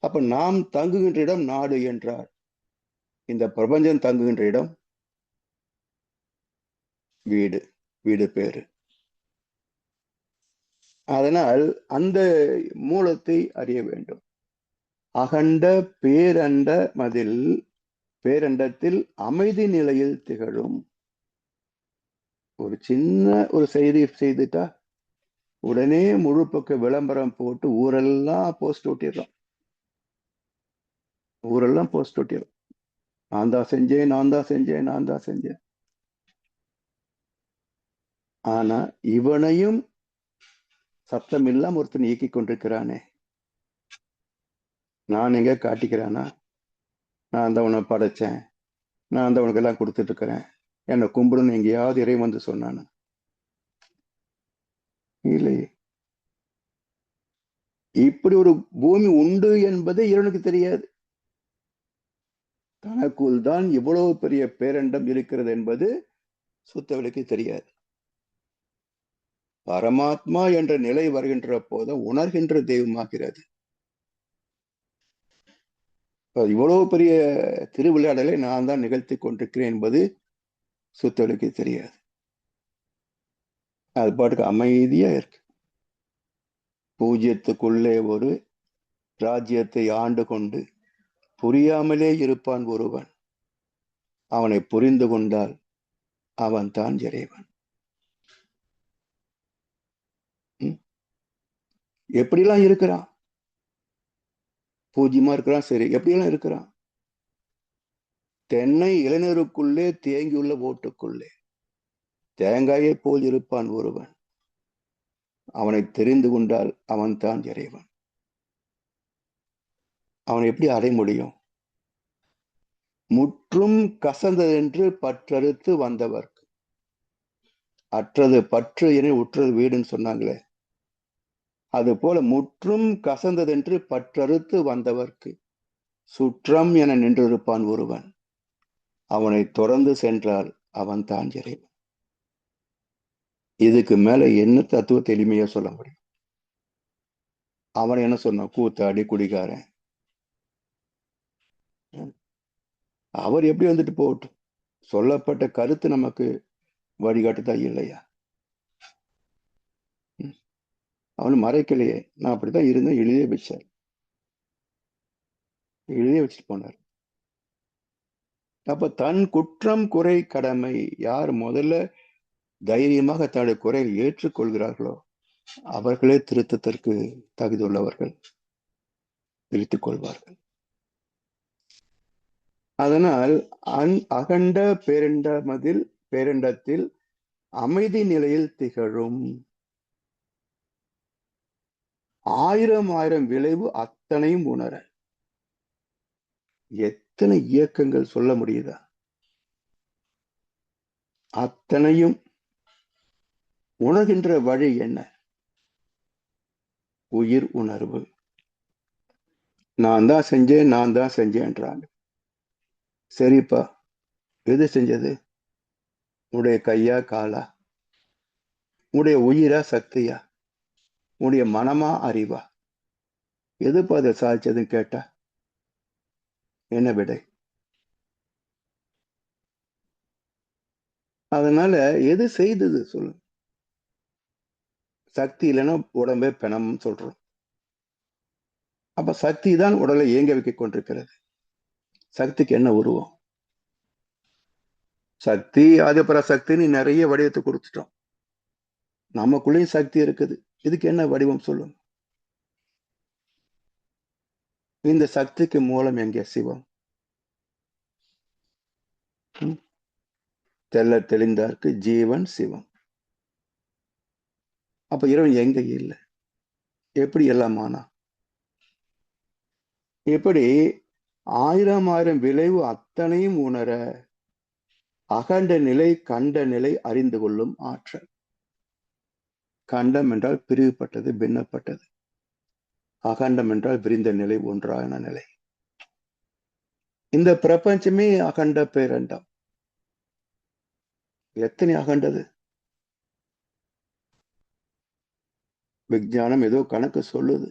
அப்ப நாம் தங்குகின்ற இடம் நாடு என்றார், இந்த பிரபஞ்சம் தங்குகின்ற இடம் வீடு, வீடு பேரு. அதனால் அந்த மூலத்தை அறிய வேண்டும். அகண்ட பேரண்ட மதில், பேரண்டத்தில் அமைதி நிலையில் திகழும். ஒரு சின்ன ஒரு செய்தி செய்துட்டா உடனே முழு பக்க விளம்பரம் போட்டு ஊரெல்லாம் போஸ்ட் ஒட்டிடுறோம், ஊரெல்லாம் போஸ்ட் ஒட்டிடும். நான் தான் செஞ்சேன், நான் தான் செஞ்சேன், நான் தான் செஞ்சேன். ஆனா இவனையும் சத்தம் இல்லாம ஒருத்தன் இயக்கி கொண்டிருக்கிறானே, நான் எங்க காட்டிக்கிறானா? நான் தான் உன்னை படைச்சேன், நான் தான் உனக்கு எல்லாம் கொடுத்துட்டு இருக்கிறேன், என்னை கும்பிடுன்னு எங்கேயாவது இறை வந்து சொன்னானு? இல்லையே. இப்படி ஒரு பூமி உண்டு என்பது இறைவனுக்கு தெரியாது. தனக்குள் தான் இவ்வளவு பெரிய பேரண்டம் இருக்கிறது என்பது சுத்தவனுக்கு தெரியாது. பரமாத்மா என்ற நிலை வருகின்ற போது உணர்கின்ற தெய்வமாகிறது. இவ்வளவு பெரிய திருவிளையாடலை நான் தான் நிகழ்த்தி கொண்டிருக்கிறேன் என்பது சுத்தவனுக்கு தெரியாது. அது பாட்டுக்கு அமைதியா இருக்கு. பூஜ்யத்துக்குள்ளே ஒரு ராஜ்யத்தை ஆண்டு கொண்டு புரியாமலே இருப்பான் ஒருவன், அவனை புரிந்து கொண்டால் அவன் தான் இறைவன். எப்படிலாம் இருக்கிறான், பூஜ்யமா இருக்கிறான், சரி, எப்படியெல்லாம் இருக்கிறான்? தென்னை இளைஞருக்குள்ளே தேங்கியுள்ள ஓட்டுக்குள்ளே தேங்காயை போல் இருப்பான் ஒருவன், அவனை தெரிந்து கொண்டால் அவன் தான் இறைவன். அவனை எப்படி அடைய முடியும்? முற்றும் கசந்ததென்று பற்றறுத்து வந்தவர்க்கு, அற்றது பற்று என உற்றது வீடுன்னு சொன்னாங்களே, அது போல முற்றும் கசந்ததென்று பற்றறுத்து வந்தவர்க்கு சுற்றம் என நின்றிருப்பான் ஒருவன், அவனை தொடர்ந்து சென்றால் அவன் தான் இறைவன். இதுக்கு மேல என்ன தத்துவத்தை எளிமையா சொல்ல முடியும்? அவன் என்ன சொன்னான்? கூத்தாடி குடிகாரன், அவர் எப்படி வந்துட்டு போகட்டும், சொல்லப்பட்ட கருத்து நமக்கு வழிகாட்டுதான் இல்லையா? அவனு மறைக்கலையே, நான் அப்படித்தான் இருந்தேன், எழுதியே வச்சார், எழுதியே வச்சுட்டு போனார். அப்ப தன் குற்றம் குறை கடமை யார் முதல்ல தைரியமாக தன்னுடைய குறையை ஏற்றுக்கொள்கிறார்களோ அவர்களே திருத்தத்திற்கு தகுதி உள்ளவர்கள், திருத்திக் கொள்வார்கள். அதனால் அகண்ட பேரண்டமதில், பேரண்டத்தில் அமைதி நிலையில் திகழும். ஆயிரம் ஆயிரம் விளைவு அத்தனையும் உணர. எத்தனை இயக்கங்கள் சொல்ல முடியுதா? அத்தனையும் உணர்கின்ற வழி என்ன? உயிர் உணர்வு. நான் தான் செஞ்சேன், நான் தான் செஞ்சேன்றாங்க. சரிப்பா, எது செஞ்சது? உன்னுடைய கையா காலா? உன்னுடைய உயிரா சக்தியா? உன்னுடைய மனமா அறிவா? எதுப்பா அதை சாதிச்சதுன்னு கேட்டா என்ன விடை? அதனால எது செய்தது சொல்லு? சக்தி இல்லைன்னா உடம்பே பிணம் சொல்றோம். அப்ப சக்தி தான் உடலை இயங்க வைக்க கொண்டிருக்கிறது. சக்திக்கு என்ன உருவம்? சக்தி ஆதிபர சக்தின்னு நிறைய வடிவத்தை கொடுத்துட்டோம். நமக்குள்ளேயும் சக்தி இருக்குது. இதுக்கு என்ன வடிவம் சொல்லுங்க? இந்த சக்திக்கு மூலம் எங்கே? சிவம். தெல்ல தெளிந்தார்க்கு ஜீவன் சிவம். அப்ப இறைவன் எங்க இல்லை? எப்படி எல்லாம் ஆனா? எப்படி 1000 விளைவு அத்தனையும் உணர அகண்ட நிலை கண்ட நிலை அறிந்து கொள்ளும் ஆற்றல். கண்டம் என்றால் பிரிவுபட்டது, பின்னப்பட்டது. அகண்டம் என்றால் விரிந்த நிலை, ஒன்றான நிலை. இந்த பிரபஞ்சமே அகண்ட பேரண்டம். எத்தனை அகண்டது? விஞ்ஞானம் ஏதோ கணக்கு சொல்லுது.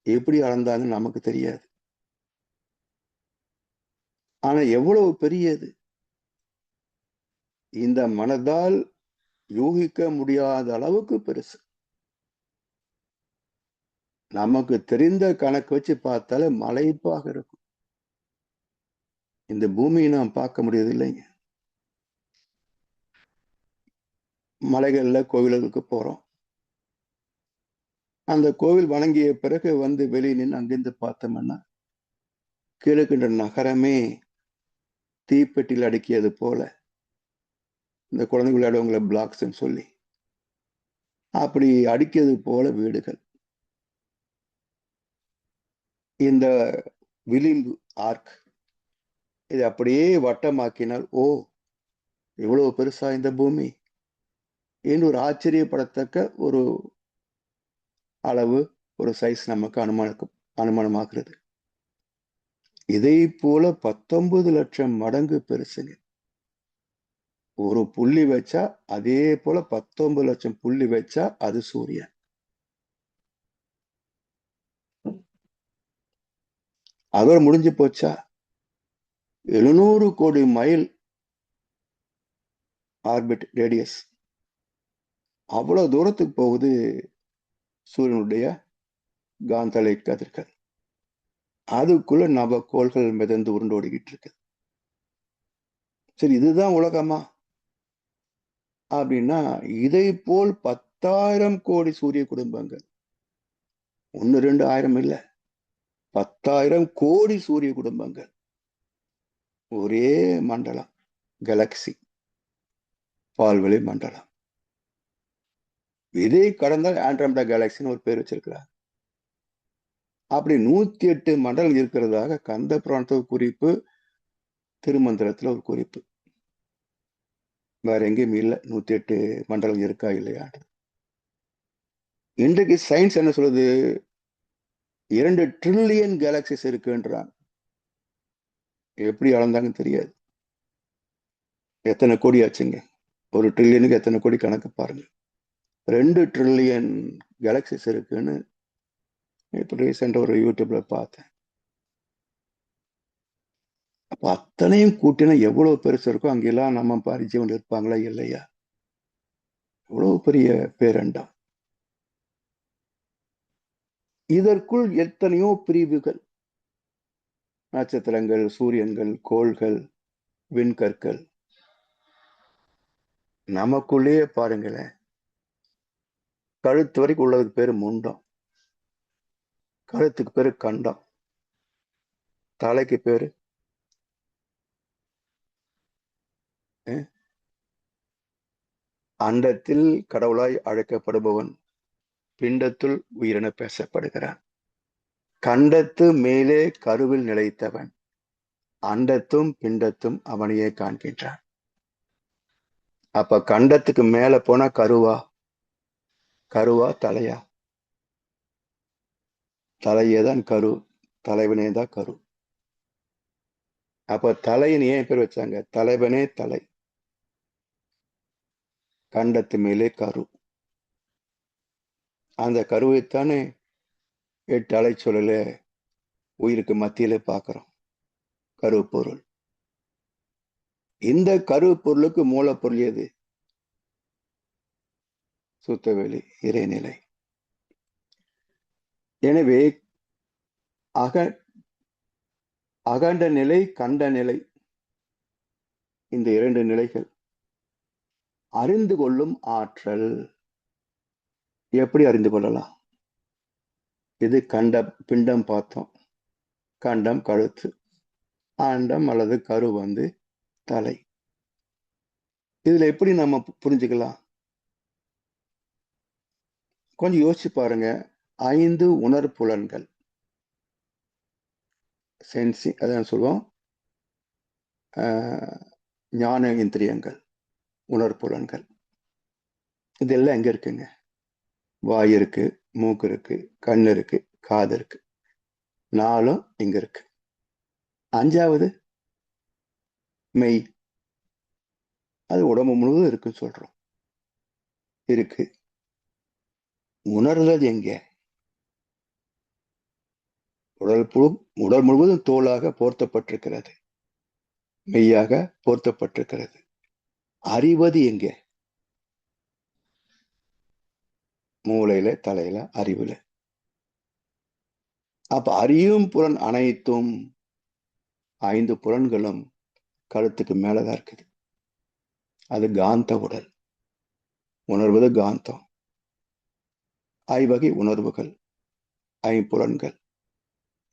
எப்படி அளந்தாங்கன்னு நமக்கு தெரியாது. ஆனா எவ்வளவு பெரியது! இந்த மனதால் யூகிக்க முடியாத அளவுக்கு பெருசு. நமக்கு தெரிந்த கணக்கு வச்சு பார்த்தாலே மலைப்பாக இருக்கும். இந்த பூமியை நாம் பார்க்க முடியாது இல்லைங்க. மலைகள்ல கோவில்களுக்கு போறோம். அந்த கோவில் வணங்கிய பிறகு வந்து வெளியே நின்று அங்கிருந்து பார்த்தோம்னா கீழக்கின்ற நகரமே தீப்பெட்டியில் அடுக்கியது போல, இந்த குழந்தைகள் விளையாடுவங்களை பிளாக்ஸ் சொல்லி அப்படி அடுக்கியது போல வீடுகள். இந்த விளிம்பு ஆர்க் இது அப்படியே வட்டமாக்கினால், ஓ இவ்வளவு பெருசா இந்த பூமி என்று ஒரு ஆச்சரியப்படத்தக்க ஒரு அளவு, ஒரு சைஸ் நமக்கு அனுமானமாகிறது. இதை போல 19 லட்சம் மடங்கு பெருசுங்க. ஒரு புள்ளி வச்சா அதே போல 19 லட்சம் புள்ளி வச்சா அது சூரியன். அதோட முடிஞ்சு போச்சா? 700 கோடி மைல் ஆர்பிட் ரேடியஸ். அவ்வளவு தூரத்துக்கு போகுது சூரியனுடைய காந்தலை கதிர்கள். அதுக்குள்ள நவக்கோள்கள் மிதந்து உருண்டோடிக்கிட்டு இருக்கு. சரி, இதுதான் உலகமா அப்படின்னா, இதை போல் 10,000 கோடி சூரிய குடும்பங்கள். 1 2 ஆயிரம் இல்ல, 10,000 கோடி சூரிய குடும்பங்கள். ஒரே மண்டலம், கேலக்சி, பால்வெளி மண்டலம். இதை கடந்தால் ஆண்ட்ரோமேடா கேலக்சின்னு ஒரு பேர் வச்சிருக்கிறார். அப்படி 108 மண்டலம் இருக்கிறதாக கந்த புராணத்துல குறிப்பு, திருமந்திரத்துல ஒரு குறிப்பு. வேற எங்கேயும் இல்லை 108 மண்டலம் இருக்கா இல்லையா. இன்றைக்கு சயின்ஸ் என்ன சொல்லுது? 2 ட்ரில்லியன் கேலக்சிஸ் இருக்குன்றாங்க. எப்படி அளந்தாங்கன்னு தெரியாது. எத்தனை கோடி ஆச்சுங்க? 1 ட்ரில்லியனுக்கு எத்தனை கோடி கணக்கு பாருங்க. 2 ட்ரில்லியன் கேலக்சிஸ் இருக்குன்னு இப்ப ரீசெண்டா ஒரு யூடியூப்ல பார்த்தேன். அப்ப அத்தனையும் கூட்டினா எவ்வளவு பெருசு இருக்கும். அங்கெல்லாம் நம்ம பரிச்சயம் இருப்பாங்களா இல்லையா? எவ்வளவு பெரிய பேரண்டம். இதற்குள் எத்தனையோ பிரிவுகள், நட்சத்திரங்கள், சூரியன்கள், கோள்கள், விண்கற்கள். நமக்குள்ளேயே பாருங்களேன், கழுத்து வரைக்கும் உள்ளதுக்கு பேரு முண்டம், கழுத்துக்கு பேரு கண்டம், தலைக்கு பேரு அண்டத்தில் கடவுளாய் அழைக்கப்படுபவன் பிண்டத்துள் உயிரென பேசப்படுகிறான். கண்டத்து மேலே கருவில் நிலைத்தவன் அண்டத்தும் பிண்டத்தும் அவனையே காண்கின்றான். அப்ப கண்டத்துக்கு மேல போனா கருவா? கருவா தலையா? தலையேதான் கரு, தலைவனே தான் கரு. அப்ப தலைன்னு ஏன் பேர் வச்சாங்க? தலைவனே தலை, கண்டத்து மேலே கரு. அந்த கருவைத்தானே 8 அலை சொல்லல உயிருக்கு மத்தியில பார்க்கிறோம் கருப்பொருள். இந்த கருப்பொருளுக்கு மூலப்பொருள் எது? சுத்தவெளி, இறைநிலை. எனவே அகண்ட நிலை, கண்ட நிலை, இந்த இரண்டு நிலைகள் அறிந்து கொள்ளும் ஆற்றல். எப்படி அறிந்து கொள்ளலாம்? இது கண்ட பிண்டம் பார்த்தோம், கண்டம் கழுத்து, ஆண்டம் அல்லது கரு தலை. இதுல எப்படி நம்ம புரிஞ்சுக்கலாம்? கொஞ்சம் யோசிச்சு பாருங்க. 5 உணர்புலன்கள், சென்சி, அதான் சொல்லுவோம் ஞான இந்திரியங்கள், உணர்புலன்கள். இதெல்லாம் எங்க இருக்குங்க? வாய் இருக்கு, மூக்கு இருக்கு, கண் இருக்கு, காது இருக்கு. 4 இங்க இருக்கு. 5வது மெய், அது உடம்பு முழுவதும் இருக்குன்னு சொல்றோம். இருக்கு. உணர்வது எங்க? உடல் முழுவதும் தோலாக போர்த்தப்பட்டிருக்கிறது, மெய்யாக போர்த்தப்பட்டிருக்கிறது. அறிவது எங்க? மூளையில, தலையில, அறிவுல. அப்ப அறியும் புலன் அனைத்தும் 5 புலன்களும் கழுத்துக்கு மேலதான் இருக்குது. அது காந்த உடல். உணர்வது காந்தம். ஐவகை உணர்வுகள், 5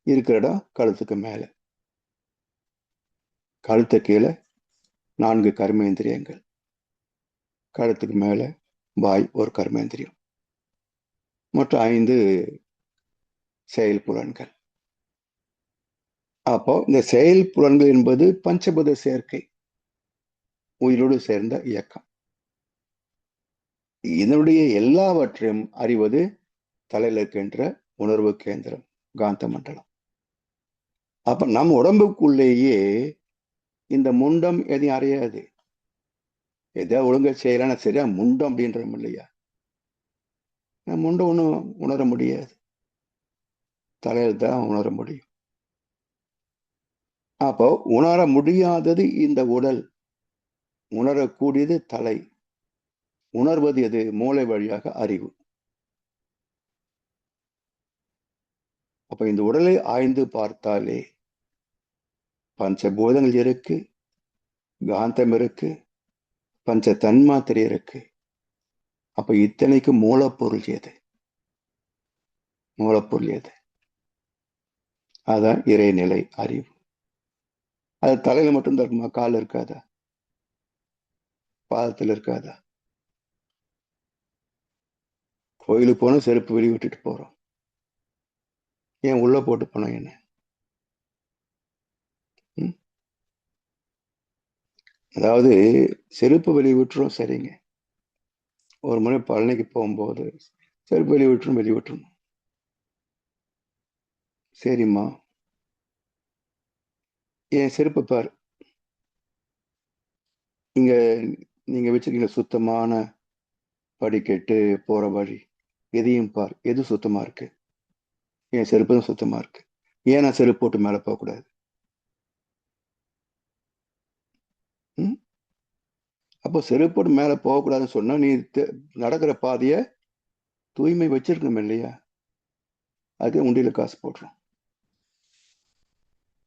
இருக்கிற இடம் கழுத்துக்கு மேல. கழுத்து கீழே 4 கர்மேந்திரியங்கள், கழுத்துக்கு மேல வாய் ஒரு கர்மேந்திரியம், மொத்தம் 5 செயல் புலன்கள். அப்போ இந்த செயல் புலன்கள் என்பது பஞ்சபூத சேர்க்கை, உயிரோடு சேர்ந்த இயக்கம். இதனுடைய எல்லாவற்றையும் அறிவது தலையில் இருக்கின்ற உணர்வு கேந்திரம், காந்த மண்டலம். அப்ப நம் உடம்புக்குள்ளேயே இந்த முண்டம் எதையும் அறியாது. எதோ ஒழுங்க செய்யலாம் சரியா முண்டம் அப்படின்றோம் இல்லையா? முண்டம் ஒன்றும் உணர முடியாது, தலையில் தான் உணர முடியும். அப்போ உணர முடியாதது இந்த உடல், உணரக்கூடியது தலை. உணர்வது எது? மூளை வழியாக அறிவு. அப்ப இந்த உடலை ஆய்ந்து பார்த்தாலே பஞ்சபூதங்கள் இருக்கு, காந்தம் இருக்கு, பஞ்ச தன்மாத்திரை இருக்கு. அப்ப இத்தனைக்கு மூலப்பொருள் எது? மூலப்பொருள் எது? அதான் இறைநிலை அறிவு. அது தலையில மட்டும்தான் இருக்குமா? கால் இருக்காதா? பாதத்தில் இருக்காதா? கோயிலுக்கு போனா செருப்பு வெளி விட்டுட்டு போறோம், ஏன் உள்ள போட்டு போனா என்ன? அதாவது செருப்பு வெளியே விட்டுரும், சரிங்க. ஒரு முறை பழனிக்கு போகும்போது செருப்பு வெளியே விட்டுரும். சரிம்மா, என் செருப்பு பாரு, இங்க நீங்க வச்சிருக்கீங்க சுத்தமான படிக்கட்டு, போற வழி, எதையும் பார், எது சுத்தமா இருக்கு? என் செருப்பு தான் சுத்தமா இருக்கு. ஏன் நான் செருப்பு போட்டு மேல போகக்கூடாது? அப்போ செருப்பு போட்டு மேல போகக்கூடாதுன்னு சொன்னா நீ நடக்கிற பாதைய தூய்மை வச்சிருக்கணும் இல்லையா? அதுக்கு உண்டியில காசு போடுறோம்.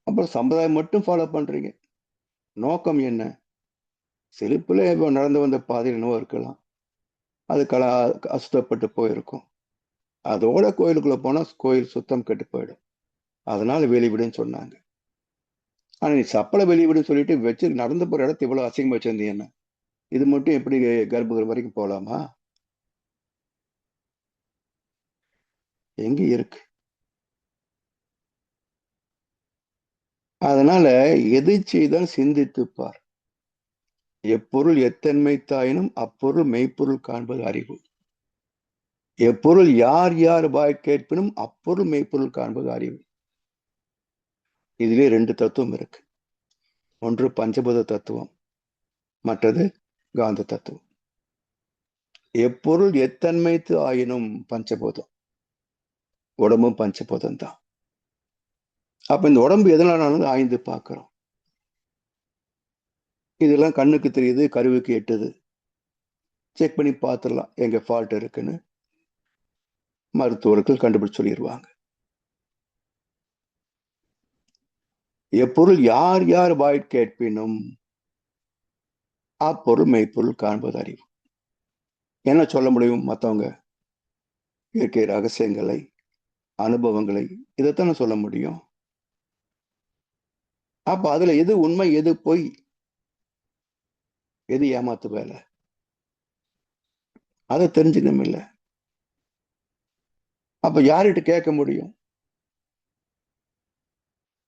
அப்புறம் சம்பிரதாயம் மட்டும் ஃபாலோ பண்றீங்க. நோக்கம் என்ன? செருப்புல இப்போ நடந்து வந்த பாதையில் என்னவோ இருக்கலாம், அது அசுத்தப்பட்டு போயிருக்கும். அதோட கோயிலுக்குள்ள போனா கோயில் சுத்தம் கெட்டு போயிடும். அதனால வெளிவிடுன்னு சொன்னாங்க. ஆனா நீ சப்பலை வெளிவிடுன்னு சொல்லிட்டு வச்சு நடந்து போற இடத்த இவ்வளவு அசிங்கமா வச்சிருந்தீங்கன்னா இது மட்டும் எப்படி கர்ப்பகிரகம் வரைக்கும் போலாமா? எங்க இருக்கு? அதனால எதை செய்தால் சிந்தித்து பார். எப்பொருள் எத்தன்மை தாயினும் அப்பொருள் மெய்ப்பொருள் காண்பது அறிவு. எப்பொருள் யார் யார் வாய் கேட்பினும் அப்பொருள் மெய்ப்பொருள் காண்பது அறிவு. இதிலே 2 தத்துவம் இருக்கு. ஒன்று பஞ்சபூத தத்துவம், மற்றது காந்த தத்துவம். எப்பொருள் எத்தன்மைத்து ஆயினும் பஞ்சபூதம், உடம்பும் பஞ்சபூதம் தான். அப்ப இந்த உடம்பு எதனால ஆய்ந்து பார்க்கிறோம். இதெல்லாம் கண்ணுக்கு தெரியுது, கருவுக்கு எட்டுது. செக் பண்ணி பார்த்துடலாம் எங்க ஃபால்ட் இருக்குன்னு மருத்துவர்கள் கண்டுபிடிச்சு சொல்லிடுவாங்க. எப்பொருள் யார் யார் வாய் கேட்பினும் அப்பொருள் மெய்ப்பொருள் காண்பது அறிவு. என்ன சொல்ல முடியும்? மற்றவங்க இயற்கை ரகசியங்களை, அனுபவங்களை, இதைத்தானே சொல்ல முடியும். அப்ப அதுல எது உண்மை, எது பொய், எது ஏமாத்து வேலை, அதை தெரிஞ்சுக்கணும் இல்லை. அப்ப யார்கிட்ட கேட்க முடியும்?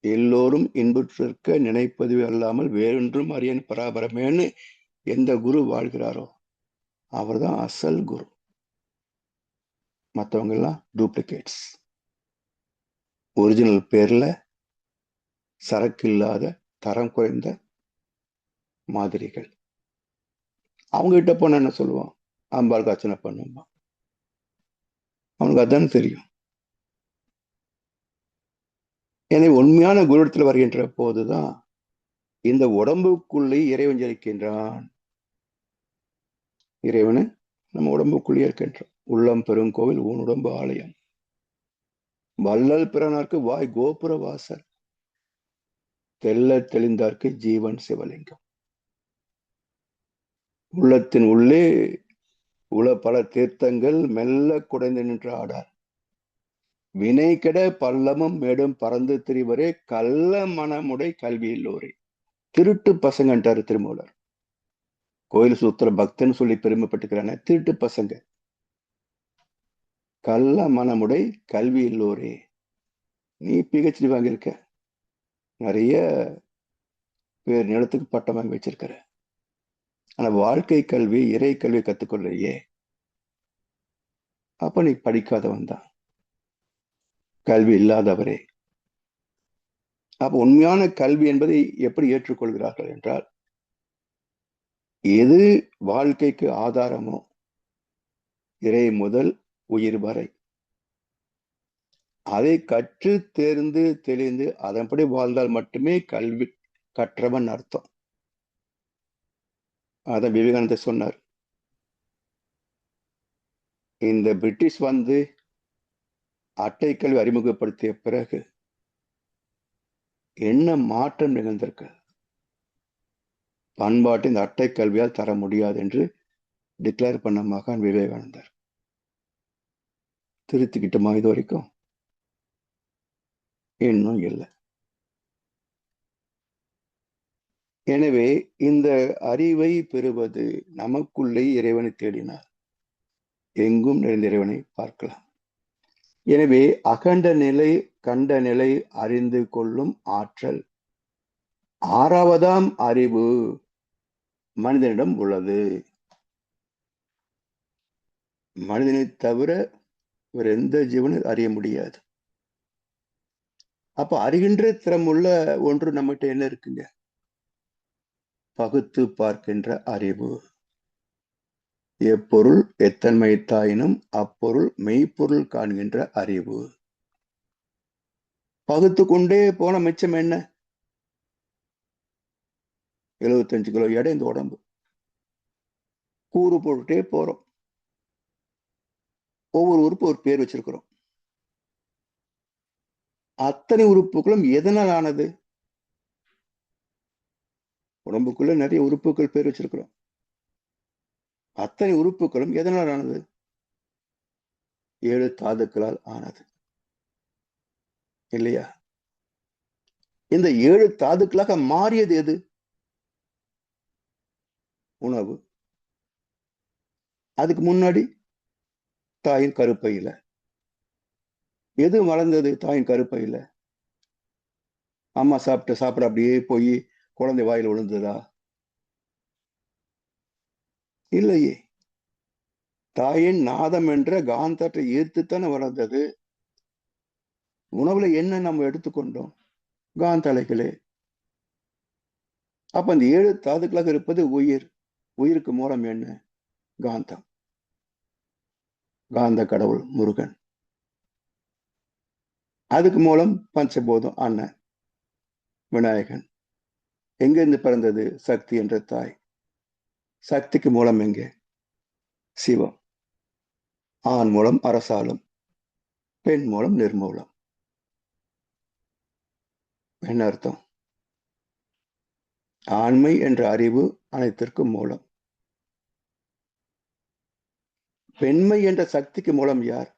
எல்லோரும் இன்புற்றிருக்க நினைப்பது அல்லாமல் வேறொன்றும் அறியன் பராபரமேன்னு எந்த குரு வாழ்கிறாரோ அவர்தான் அசல் குரு. மற்றவங்க எல்லாம் டூப்ளிகேட்ஸ். ஒரிஜினல் பேர்ல சரக்கு இல்லாத தரம் குறைந்த மாதிரிகள். அவங்க கிட்ட போன என்ன சொல்லுவான்? அம்பாளுக்கு அர்ச்சனை பண்ணுமா? அவனுக்கு அதானே தெரியும். எனவே உண்மையான குருடத்தில் வருகின்ற போதுதான் இந்த உடம்புக்குள்ளே இறைவன் ஜனிக்கின்றான். இறைவனு நம்ம உடம்புக்குள்ளே இருக்கின்றான். உள்ளம் பெருங்கோவில் ஊன் உடம்பு ஆலயம். வள்ளல் பிறனார்க்கு வாய் கோபுர வாசல். தெல்ல தெளிந்தார்க்கு ஜீவன் சிவலிங்கம். உள்ளத்தின் உள்ளே உள பல தீர்த்தங்கள் மெல்ல குடைந்து நின்று ஆடார். வினை கெட பள்ளமும் மேடும் பறந்து திரிவரே கள்ள மனமுடை கல்வி இல்லோரே. திருட்டு பசங்கன்றாரு திருமூலர். கோயில் சுத்திர பக்தன் சொல்லி பெருமைப்பட்டுக்கிறான திருட்டு பசங்க. கள்ள மனமுடை கல்வி இல்லோரே. நீ பிஹெச்டி வாங்கியிருக்க, நிறைய பேர் நிலத்துக்கு பட்டம் வாங்கி வச்சிருக்கிற, ஆனா வாழ்க்கை கல்வி இறை கல்வி கத்துக்கொள்ளையே. அப்ப நீ படிக்காதவன் தான், கல்வி இல்லாதவரே. அப்ப உண்மையான கல்வி என்பதை எப்படி ஏற்றுக்கொள்கிறார்கள் என்றால், எது வாழ்க்கைக்கு ஆதாரமோ இறை முதல் உயிர் வரை அதை கற்று தேர்ந்து தெளிந்து அதன்படி வாழ்ந்தால் மட்டுமே கல்வி கற்றவன் அர்த்தம். அதான் விவேகானந்தர் சொன்னார். இந்த பிரிட்டிஷ் வந்து அட்டை கல்வி அறிமுகப்படுத்திய பிறகு என்ன மாற்றம் நிகழ்ந்திருக்கு? பண்பாட்டை இந்த அட்டை கல்வியால் தர முடியாது என்று டிக்ளேர் பண்ண மகான் விவேகானந்தர். திருத்திக்கிட்டுமா இது வரைக்கும்? இன்னும் இல்லை. எனவே இந்த அறிவை பெறுவது நமக்குள்ளே இறைவனை தேடினார் எங்கும் நிறைந்த இறைவனை பார்க்கலாம். எனவே அகண்ட நிலை கண்ட நிலை அறிந்து கொள்ளும் ஆற்றல் ஆறாவதாம் அறிவு மனிதனிடம் உள்ளது. மனிதனை தவிர வேறு எந்த ஜீவனும் அறிய முடியாது. அப்ப அறிகின்ற திறமுள்ள ஒன்று நம்மகிட்ட என்ன இருக்குங்க? பகுத்து பார்க்கின்ற அறிவு. எப்பொருள் எத்தன்மை தாயினும் அப்பொருள் மெய்ப்பொருள் காண்கின்ற அறிவு. பகுத்து கொண்டே போன மிச்சம் என்ன? 75 கிலோ எடை இந்த உடம்பு. கூறு போட்டுட்டே போறோம். ஒவ்வொரு உறுப்பு ஒரு பேர் வச்சிருக்கிறோம். அத்தனை உறுப்புகளும் எதனால் ஆனது? உடம்புக்குள்ள நிறைய உறுப்புகள் பேர் வச்சிருக்கிறோம். அத்தனை உறுப்புகளும் எதனால் ஆனது? 7 தாதுக்களால் ஆனது, இல்லையா? இந்த 7 தாதுக்களாக மாறியது எது? உணவு. அதுக்கு முன்னாடி தாயின் கருப்பையில எது வளர்ந்தது? தாயின் கருப்பையில அம்மா சாப்பிட அப்படியே போய் குழந்தை வாயில் விழுந்ததா? இல்லையே. தாயின் நாதம் என்ற காந்தத்தை ஈர்த்துத்தானே வளர்ந்தது. உணவுல என்ன நம்ம எடுத்துக்கொண்டோம்? காந்த அலைகளே. அப்ப அந்த 7 தாதுக்களாக இருப்பது உயிர். உயிருக்கு மூலம் என்ன? காந்தம். காந்த கடவுள் முருகன். அதுக்கு மூலம் பஞ்சபூதம் அண்ணன் விநாயகன். எங்கிருந்து பிறந்தது? சக்தி என்ற தாய். சக்திக்கு மூலம் எங்கே? சிவம். ஆண் மூலம் அரசாளும், பெண் மூலம் நிர்மூலம். என்ன அர்த்தம்? ஆண்மை என்ற அறிவு அனைத்திற்கும் மூலம். பெண்மை என்ற சக்திக்கு மூலம் யார்?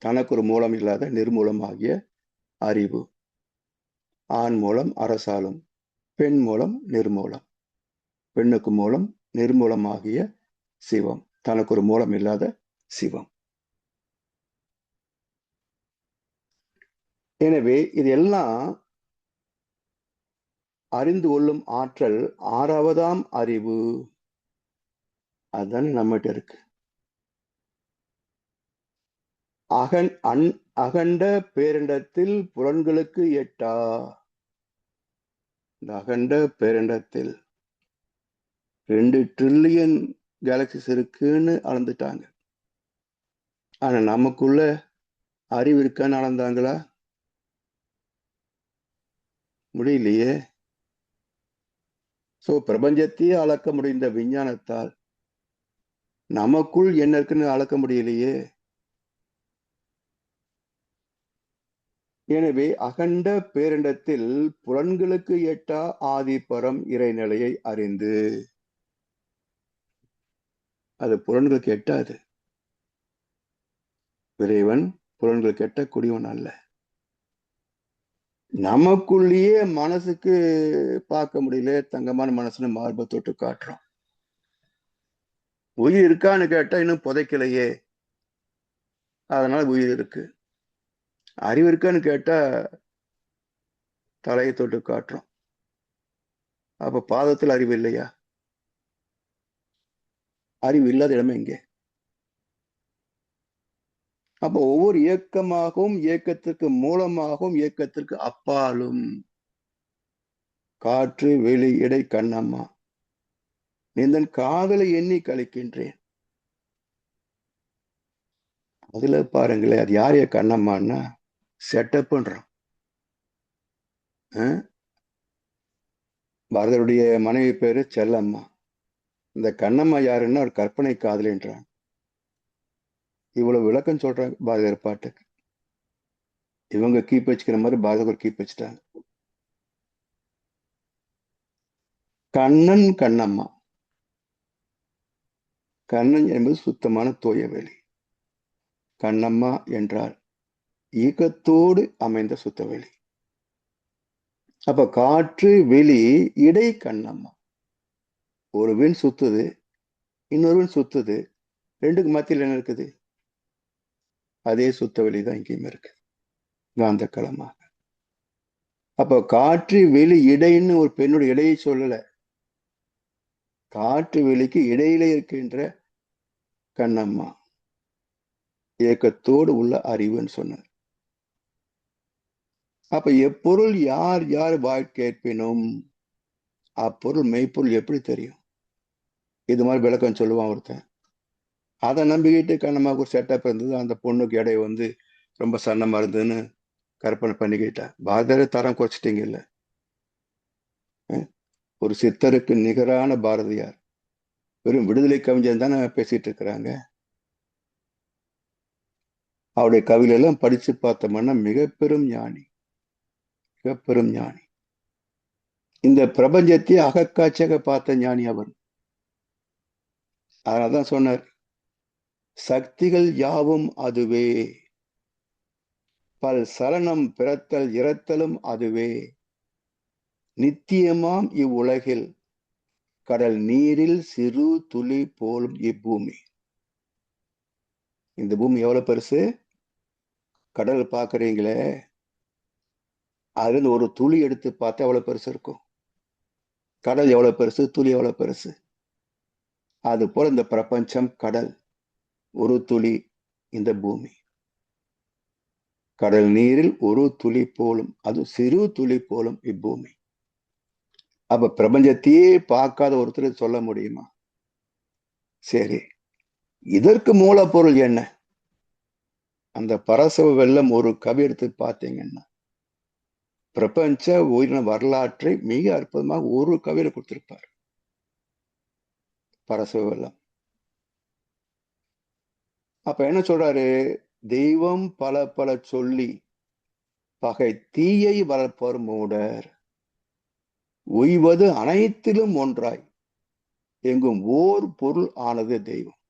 தனக்கு ஒரு மூலம் இல்லாத நிர்மூலம் ஆகிய அறிவு. ஆண் மூலம் அரசாளும், பெண் மூலம் நிர்மூலம். பெண்ணுக்கு மூலம் நிர்மூலமாகிய சிவம், தனக்கு ஒரு மூலம் இல்லாத சிவம். எனவே இது எல்லாம் அறிந்து கொள்ளும் ஆற்றல் ஆறாவதாம் அறிவு. அதுதான் நம்மகிட்ட இருக்கு. அகண்ட பேரண்டத்தில் புலன்களுக்கு எட்டா. இந்த அகண்ட பேரண்டத்தில் 2 ட்ரில்லியன் கேலக்சிஸ் இருக்குன்னு அளந்துட்டாங்க. ஆனா நமக்குள்ள அறிவு இருக்கான்னு அளந்தாங்களா? முடியலையே. சோ பிரபஞ்சத்தையே அளக்க முடிந்த விஞ்ஞானத்தால் நமக்குள் என்ன இருக்குன்னு அளக்க முடியலையே. எனவே அகண்ட பேரண்டத்தில் புலன்களுக்கு எட்டா ஆதிபரம் இறைநிலையை அறிந்து. அது புலன்களுக்கு எட்டாது. இறைவன் புலன்களுக்கு எட்டக்கூடியவன் அல்ல. நமக்குள்ளேயே மனசுக்கு பார்க்க முடியல, தங்கமான மனசுன்னு மார்பை தொட்டு காட்டுறோம். உயிர் இருக்கான்னு கேட்டா இன்னும் புதைக்கலையே, அதனால உயிர் இருக்கு. அறிவு இருக்கான்னு கேட்டா தலையை தொட்டு காட்டுறோம். அப்ப பாதத்தில் அறிவு இல்லையா? அறிவு இல்லாத இடமே எங்கே? அப்ப ஒவ்வொரு இயக்கமாகவும், இயக்கத்திற்கு மூலமாகவும், இயக்கத்திற்கு அப்பாலும் காற்று வெளி இடை கண்ணம்மா நீந்தன் காதலை எண்ணி கழிக்கின்றேன். அதுல பாருங்களேன், அது யாரைய கண்ணம்மான்னா செட்டப் பண்றான். பாரதருடைய மனைவி பேரு செல்லம்மா. இந்த கண்ணம்மா யாருன்னா ஒரு கற்பனை காதலின்றான். இவ்வளவு விளக்கம் சொல்றாங்க பாரதியார் பாட்டுக்கு. இவங்க கீப் வச்சுக்கிற மாதிரி பாரதியார் கீப் வச்சுட்டாங்க. கண்ணன் கண்ணம்மா. கண்ணன் என்பது சுத்தமான தூயவெளி. கண்ணம்மா என்றால் ஈகத்தோடு அமைந்த சுத்தவெளி. அப்ப காற்று வெளி இடை கண்ணம்மா. ஒரு விண் சுத்துது, இன்னொரு விண் சுத்துது, ரெண்டுக்கு மத்தியில் என்ன இருக்குது? அதே சுத்தவெளி தான் இங்கேயும் இருக்கு, காந்த களமாக. அப்ப காற்று வெளி இடைன்னு ஒரு பெண்ணுடைய இடையை சொல்லல, காற்று வெளிக்கு இடையிலே இருக்கின்ற கண்ணம்மா, இயக்கத்தோடு உள்ள அறிவுன்னு சொன்னார். அப்ப எப்பொருள் யார் யார் வாய் கேட்பினும் அப்பொருள் மெய்ப்பொருள் எப்படி தெரியும்? இது மாதிரி விளக்கம் சொல்லுவான் ஒருத்தன். அதை நம்பிக்கிட்டு கண்ணம்மாவுக்கு ஒரு செட்டப் இருந்தது, அந்த பொண்ணுக்கு எடை வந்து ரொம்ப சன்னமா இருந்ததுன்னு கற்பனை பண்ணிக்கிட்டா. பாரதியாரை தரம் குறைச்சிட்டீங்க இல்ல. ஒரு சித்தருக்கு நிகரான பாரதியார் வெறும் விடுதலை கவிஞன் தானே பேசிட்டு இருக்கிறாங்க. அவருடைய கவிதையெல்லாம் படிச்சு பார்த்தோம்னா மிக பெரும் ஞானி, மிக பெரும் ஞானி. இந்த பிரபஞ்சத்தை அகக்காட்சியாக பார்த்த ஞானி அவர். அதனால்தான் சொன்னார், சக்திகள் யாவும் அதுவே, பல் சலனம் பிறத்தல் இறத்தலும் அதுவே, நித்தியமாம் இவ்வுலகில் கடல் நீரில் சிறு துளி போலும் இப்பூமி. இந்த பூமி எவ்வளவு பெருசு? கடல் பாக்குறீங்களே, அதுல ஒரு துளி எடுத்து பார்த்தா எவ்வளவு பெருசு இருக்கும்? கடல் எவ்வளவு பெருசு, துளி எவ்வளவு பெருசு? அது போல இந்த பிரபஞ்சம் கடல், ஒரு துளி இந்த பூமி. கடல் நீரில் ஒரு துளி போலும், அது சிறு துளி போலும் இப்பூமி. அப்ப பிரபஞ்சத்தையே பார்க்காத ஒருத்தர் சொல்ல முடியுமா? சரி, இதற்கு மூலப்பொருள் என்ன? அந்த பரசவ வெள்ளம் ஒரு கவி எடுத்து பார்த்தீங்கன்னா பிரபஞ்ச உயிரின வரலாற்றை மிக அற்புதமாக ஒரு கவியில கொடுத்திருப்பார். பரசவ வெள்ளம். அப்ப என்ன சொல்றாரு? தெய்வம் பல பல சொல்லி பகை தீயை வளர்ப்பவர் மூடர், உய்வது அனைத்திலும் ஒன்றாய் எங்கும் ஓர் பொருள் ஆனது தெய்வம்.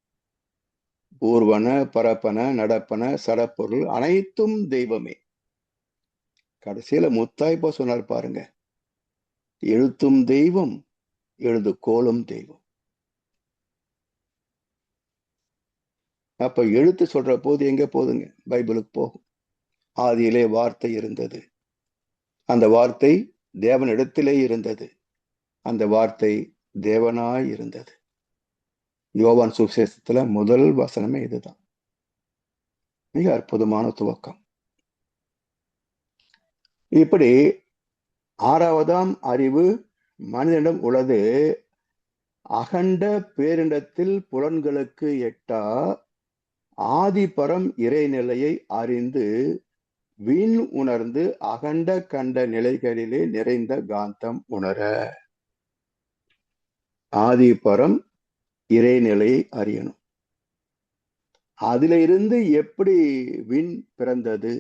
ஊர்வன பரப்பன நடப்பன சடப்பொருள் அனைத்தும் தெய்வமே. கடைசியில முத்தாய்ப்பா சொன்னார் பாருங்க, எழுத்தும் தெய்வம் எழுது கோலும் தெய்வம். அப்ப எழுத்து சொல்ற போது எங்க போதுங்க? பைபிளுக்கு போகும். ஆதியிலே வார்த்தை இருந்தது, அந்த வார்த்தை தேவனிடத்திலே இருந்தது, அந்த வார்த்தை தேவனாய் இருந்தது. யோவான் சுவிசேஷத்துல முதல் வசனமே இதுதான். மிக அற்புதமான துவக்கம். இப்படி ஆறாவதாம் அறிவு மனிதனிடம் உள்ளது. அகண்ட பேரிடத்தில் புலன்களுக்கு எட்டா ஆதிபரம் இறைநிலையை அறிந்து விண் உணர்ந்து அகண்ட கண்ட நிலைகளிலே நிறைந்த காந்தம் உணர. ஆதிபரம் இறைநிலையை அறியணும். அதுல இருந்து எப்படி விண் பிறந்தது,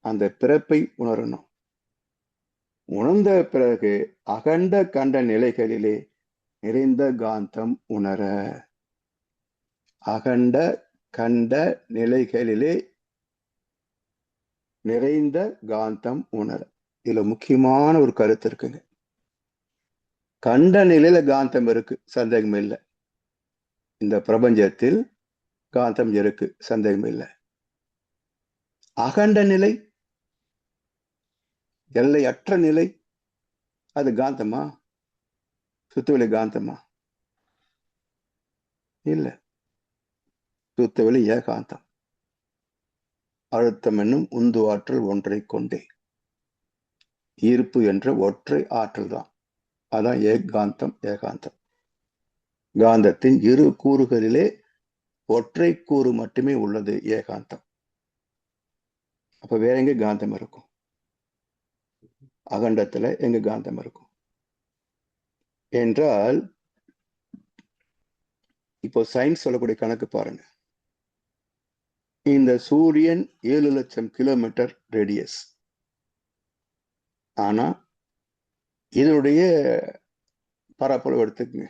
அந்த பிறப்பை உணரணும். உணர்ந்த பிறகு அகண்ட கண்ட நிலைகளிலே நிறைந்த காந்தம் உணர. அகண்ட கண்ட நிலைகளிலே நிறைந்த காந்தம் உணர. இதுல முக்கியமான ஒரு கருத்து இருக்குங்க. கண்ட நிலையில காந்தம் இருக்கு, சந்தேகம் இல்லை. இந்த பிரபஞ்சத்தில் காந்தம் இருக்கு, சந்தேகம் இல்லை. அகண்ட நிலை, எல்லையற்ற நிலை, அது காந்தமா? சுத்தவெளி காந்தமா? இல்ல, சுத்தவெளி ஏகாந்தம். அழுத்தம் என்னும் உந்து ஆற்றல் ஒன்றை கொண்டே, ஈர்ப்பு என்ற ஒற்றை ஆற்றல் தான். அதான் ஏகாந்தம். ஏகாந்தம் காந்தத்தின் இரு கூறுகளிலே ஒற்றை கூறு மட்டுமே உள்ளது, ஏகாந்தம். அப்ப வேற எங்க காந்தம் இருக்கும்? அகண்டத்துல எங்க காந்தம் இருக்கும் என்றால், இப்போ சயின்ஸ் சொல்லக்கூடிய கணக்கு பாருங்க. இந்த சூரியன் 7 லட்சம் கிலோமீட்டர் ரேடியஸ். ஆனா இதனுடைய பரப்பளவு எடுத்துக்கங்க.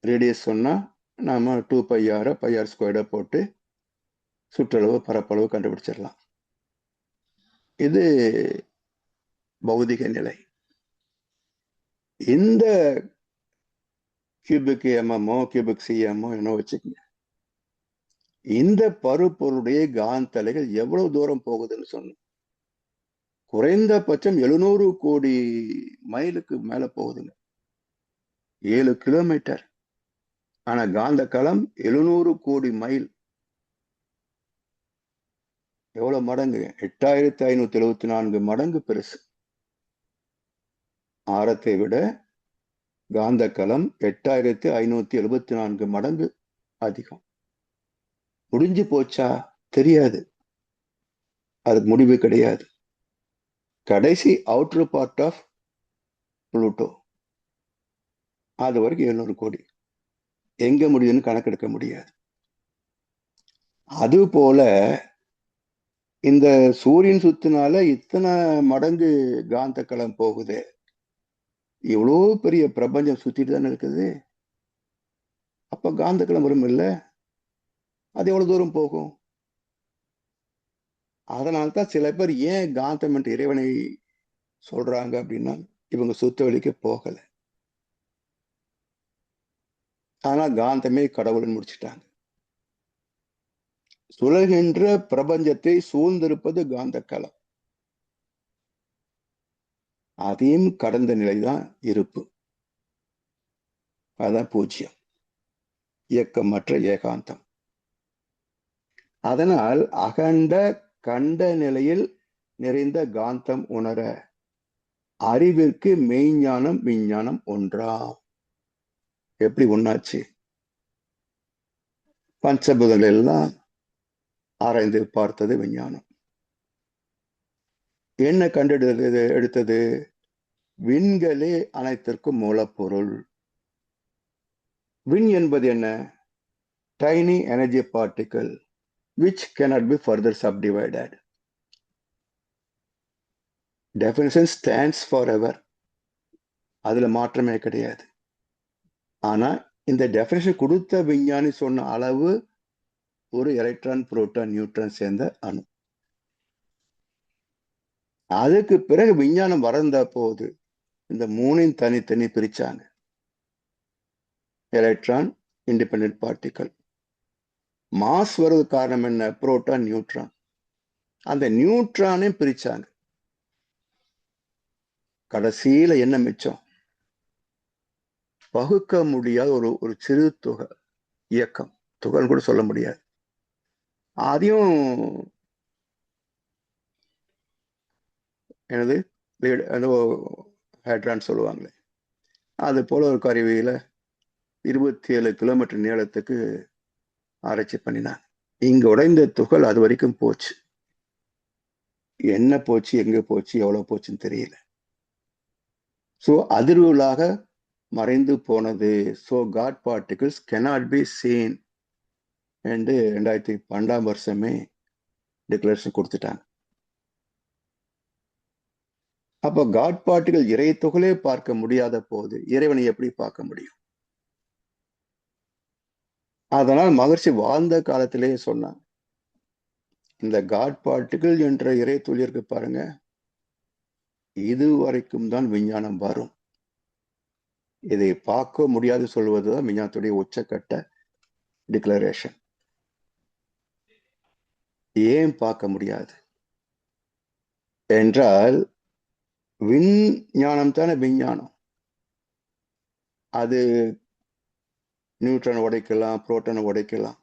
ரேடியஸ் சொன்னா நாம 2πr πr ஸ்கொயர்டை போட்டு சுற்றளவு பரப்பளவு கண்டுபிடிச்சிடலாம். இது பௌதிக நிலை. இந்த கியூபிக் எம்எம்ஓ கியூபிக் சிஎம்ஓ என்ன வச்சுக்கோங்க, இந்த பருப்பொருளுடைய காந்த அலைகள் எவ்வளவு தூரம் போகுதுன்னு சொன்னோம். குறைந்தபட்சம் 700 கோடி மைலுக்கு மேல போகுதுங்க. 7 கிலோமீட்டர். ஆனா காந்த களம் 700 கோடி மைல். எவ்வளவு மடங்கு? 8574 மடங்கு பெருசு. ஆரத்தை விட காந்த களம் 8574 மடங்கு அதிகம். முடிஞ்சு போச்சா? தெரியாது. அதுக்கு முடிவு கிடையாது. கடைசி அவுட்டர் பார்ட் ஆஃப் புளூட்டோ, அது வரைக்கும் 700 கோடி. எங்க முடியுதுன்னு கணக்கெடுக்க முடியாது. அது போல இந்த சூரியன் சுத்தினால இத்தனை மடங்கு காந்த களம் போகுது. இவ்வளோ பெரிய பிரபஞ்சம் சுத்திட்டு தானே இருக்குது. அப்ப காந்த களம் வரும் இல்ல, அது எவ்வளவு தூரம் போகும்? அதனால்தான் சில பேர் ஏன் காந்தம் என்று இறைவனை சொல்றாங்க அப்படின்னா, இவங்க சுத்த வழிக்கு போகல. ஆனா காந்தமே கடவுள்னு முடிச்சுட்டாங்க. சுழல்கின்ற பிரபஞ்சத்தை சூழ்ந்திருப்பது காந்த களம். அதையும் கடந்த நிலைதான் இருப்பு. அதான் பூஜ்யம், இயக்கமற்ற ஏகாந்தம். அதனால் அகண்ட கண்ட நிலையில் நிறைந்த காந்தம் உணர அறிவிற்கு மெய்ஞானம் விஞ்ஞானம் ஒன்றாம். எப்படி ஒண்ணாச்சு? பஞ்சபூதங்கள் எல்லாம் ஆராய்ந்து பார்த்தது விஞ்ஞானம். என்ன எடுத்தது? விண்களே அனைத்திற்கும் மூலப்பொருள். விண் என்பது என்ன? Tiny energy particle which cannot be further subdivided. Definition stands forever. அதுல மாற்றமே கிடையாது. ஆனா இந்த டெஃபினிஷன் கொடுத்த விஞ்ஞானி சொன்ன அளவு ஒரு எலக்ட்ரான், புரோட்டான், நியூட்ரான் சேர்ந்த அணு. அதுக்கு பிறகு விஞ்ஞானம் வளர்ந்த போது இந்த மூணையும் தனித்தனி பிரிச்சாங்க. Electron, independent particle. மாஸ் வருவது காரணம் என்ன? Proton, neutron. அந்த நியூட்ரானையும் பிரிச்சாங்க. கடைசியில என்ன மிச்சம்? பகுக்க முடியாத ஒரு சிறு துகள், இயக்கம். துகள் கூட சொல்ல முடியாது. அதையும் எனது ஹைட்ரான் சொல்லுவாங்களே, அது போல ஒரு கருவியில 27 கிலோமீட்டர் நீளத்துக்கு ஆராய்ச்சி பண்ணினாங்க. இங்க உடைந்த துகள் அது வரைக்கும் போச்சு. என்ன போச்சு, எங்க போச்சு, எவ்வளவு போச்சுன்னு தெரியல. சோ அதிர்வுகளாக மறைந்து போனது. So god particles cannot be seen என்று 2012 வருஷமே டிக்ளரேஷன் கொடுத்துட்டாங்க. அப்ப காட் பார்ட்டிகள் இறை துகளே பார்க்க முடியாத போது இறைவனை எப்படி பார்க்க முடியும்? அதனால் மகர்ஷி வாழ்ந்த காலத்திலேயே சொன்னாங்க, இந்த காட் பார்ட்டிகள் என்ற இறை துளி இருக்கு பாருங்க, இது வரைக்கும் தான் விஞ்ஞானம் வரும். இதை பார்க்க முடியாது சொல்வதுதான் விஞ்ஞானத்துடைய உச்சக்கட்ட டிக்ளரேஷன். ஏன் பார்க்க முடியாது என்றால், விஞ்ஞானம் தானே விஞ்ஞானம். அது நியூட்ரான் உடைக்கலாம், புரோட்டானை உடைக்கலாம்.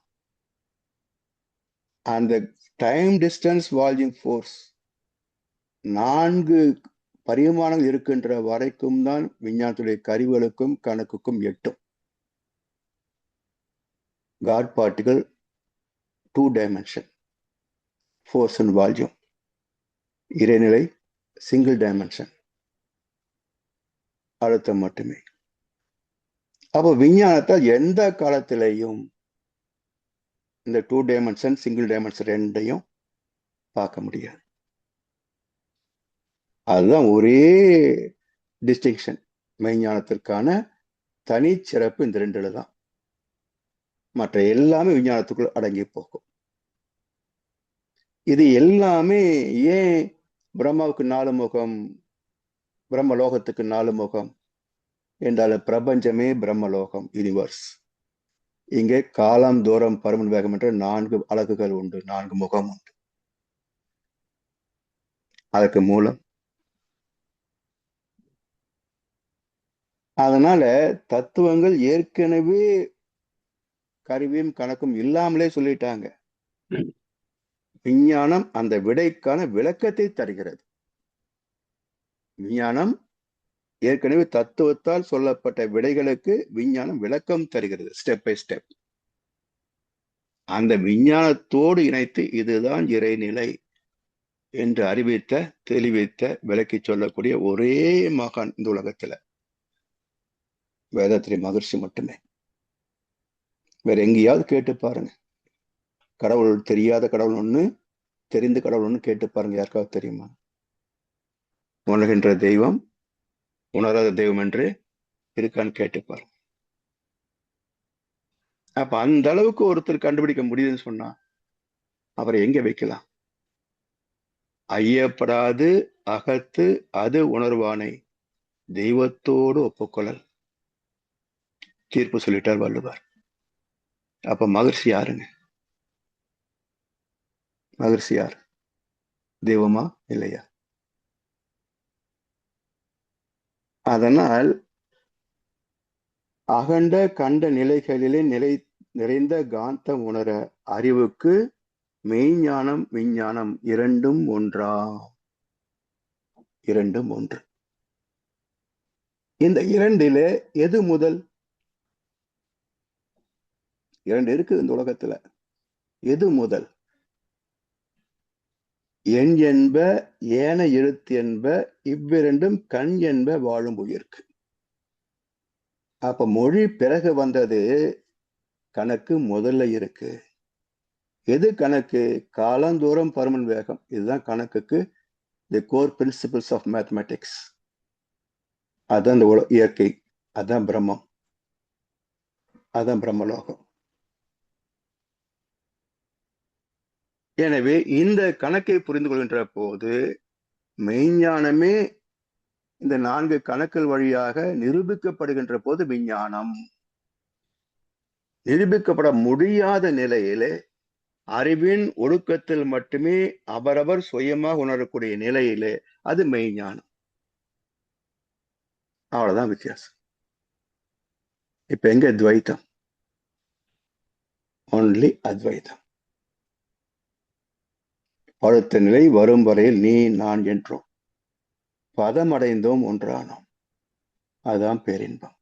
அந்த டைம் டிஸ்டன்ஸ் வால்யூம் ஃபோர்ஸ் 4 பரிமாணங்கள் இருக்கின்ற வரைக்கும் தான் விஞ்ஞானத்துடைய கருவிகளுக்கும் கணக்குக்கும் எட்டும். God particle 2 dimension, force and volume. இறைநிலை சிங்கிள் டைமென்ஷன், அழுத்தம் மட்டுமே. அப்போ விஞ்ஞானத்தால் எந்த காலத்திலையும் இந்த 2 டைமென்ஷன், சிங்கிள் டைமென்ஷன் ரெண்டையும் பார்க்க முடியாது. அதுதான் ஒரே டிஸ்டிங்ஷன். மெய்ஞானத்திற்கான தனிச்சிறப்பு இந்த 2 தான். மற்ற எல்லாமே விஞ்ஞானத்துக்குள் அடங்கி போகும். இது எல்லாமே ஏன் பிரம்மாவுக்கு 4 முகம், பிரம்மலோகத்துக்கு 4 முகம் என்றால் பிரபஞ்சமே பிரம்மலோகம், யூனிவர்ஸ். இங்கே காலம், தூரம், பருமன், வேகம் என்ற 4 அலகுகள் உண்டு, 4 முகம் உண்டு. அதற்கு மூலம். அதனால தத்துவங்கள் ஏற்கனவே கருவியும் கணக்கும் இல்லாமலே சொல்லிட்டாங்க. விஞ்ஞானம் அந்த விடைக்கான விளக்கத்தை தருகிறது. விஞ்ஞானம் ஏற்கனவே தத்துவத்தால் சொல்லப்பட்ட விடைகளுக்கு விஞ்ஞானம் விளக்கம் தருகிறது, ஸ்டெப் பை ஸ்டெப். அந்த விஞ்ஞானத்தோடு இணைத்து இதுதான் இறைநிலை என்று அறிவித்த, தெளிவித்த, விளக்கி சொல்லக்கூடிய ஒரே மகான் இந்த உலகத்துல வேதாத்திரி மகர்ஷி மட்டுமே. வேற எங்கேயாவது கேட்டு பாருங்க, கடவுள் தெரியாத கடவுள் ஒண்ணு, தெரிந்த கடவுள் ஒண்ணு கேட்டு பாருங்க, யாருக்காவது தெரியுமா? உணர்கின்ற தெய்வம், உணராத தெய்வம் என்று இருக்கான்னு கேட்டு பாருங்க. அப்ப அந்த அளவுக்கு ஒருத்தர் கண்டுபிடிக்க முடியுதுன்னு சொன்னா அவரை எங்க வைக்கலாம்? ஐயப்படாது அகத்து அது உணர்வானை தெய்வத்தோடு ஒப்புக்கொள்ளல் தீர்ப்பு சொல்லிட்டார் வள்ளுவர். அப்ப மகர்ஷி யாருங்க? மகர்ஷி யார்? தெய்வமா இல்லையா? அதனால் அகண்ட கண்ட நிலைகளிலே நிறைந்த காந்தம் உணர அறிவுக்கு மெய்ஞானம் விஞ்ஞானம் இரண்டும் ஒன்றா? இரண்டும் ஒன்று. இந்த இரண்டிலே எது முதல்? 2 இருக்கு இந்த உலகத்துல. எது முதல்? எண் என்ப ஏன எழுத்து என்ப இவ்விரண்டும் கண் என்ப வாழும் உயிர்க்கு. அப்ப மொழி பிறகு வந்தது, கணக்கு முதல்ல இருக்கு. எது கணக்கு? காலந்தூரம் பருமன் வேகம். இதுதான் கணக்குக்கு the core principles of mathematics. அதான் இந்த இயற்கை, அதான் பிரம்மம், அதான் பிரம்மலோகம். எனவே இந்த கணக்கை புரிந்து கொள்கின்ற போது மெய்ஞானமே இந்த 4 கணக்குகள் வழியாக நிரூபிக்கப்படுகின்ற போது விஞ்ஞானம். நிரூபிக்கப்பட முடியாத நிலையிலே அறிவின் ஒடுக்கத்தில் மட்டுமே அவரவர் சுயமாக உணரக்கூடிய நிலையிலே அது மெய்ஞானம். அவ்வளவுதான் வித்தியாசம். இப்ப எங்க துவைத்தம்? ஒன்லி அத்வைதம். அடுத்த நிலை வரும் வரையில் நீ நான் என்றோம், பதமடைந்தோம், ஒன்றானோம். அதுதான் பேரின்பம்.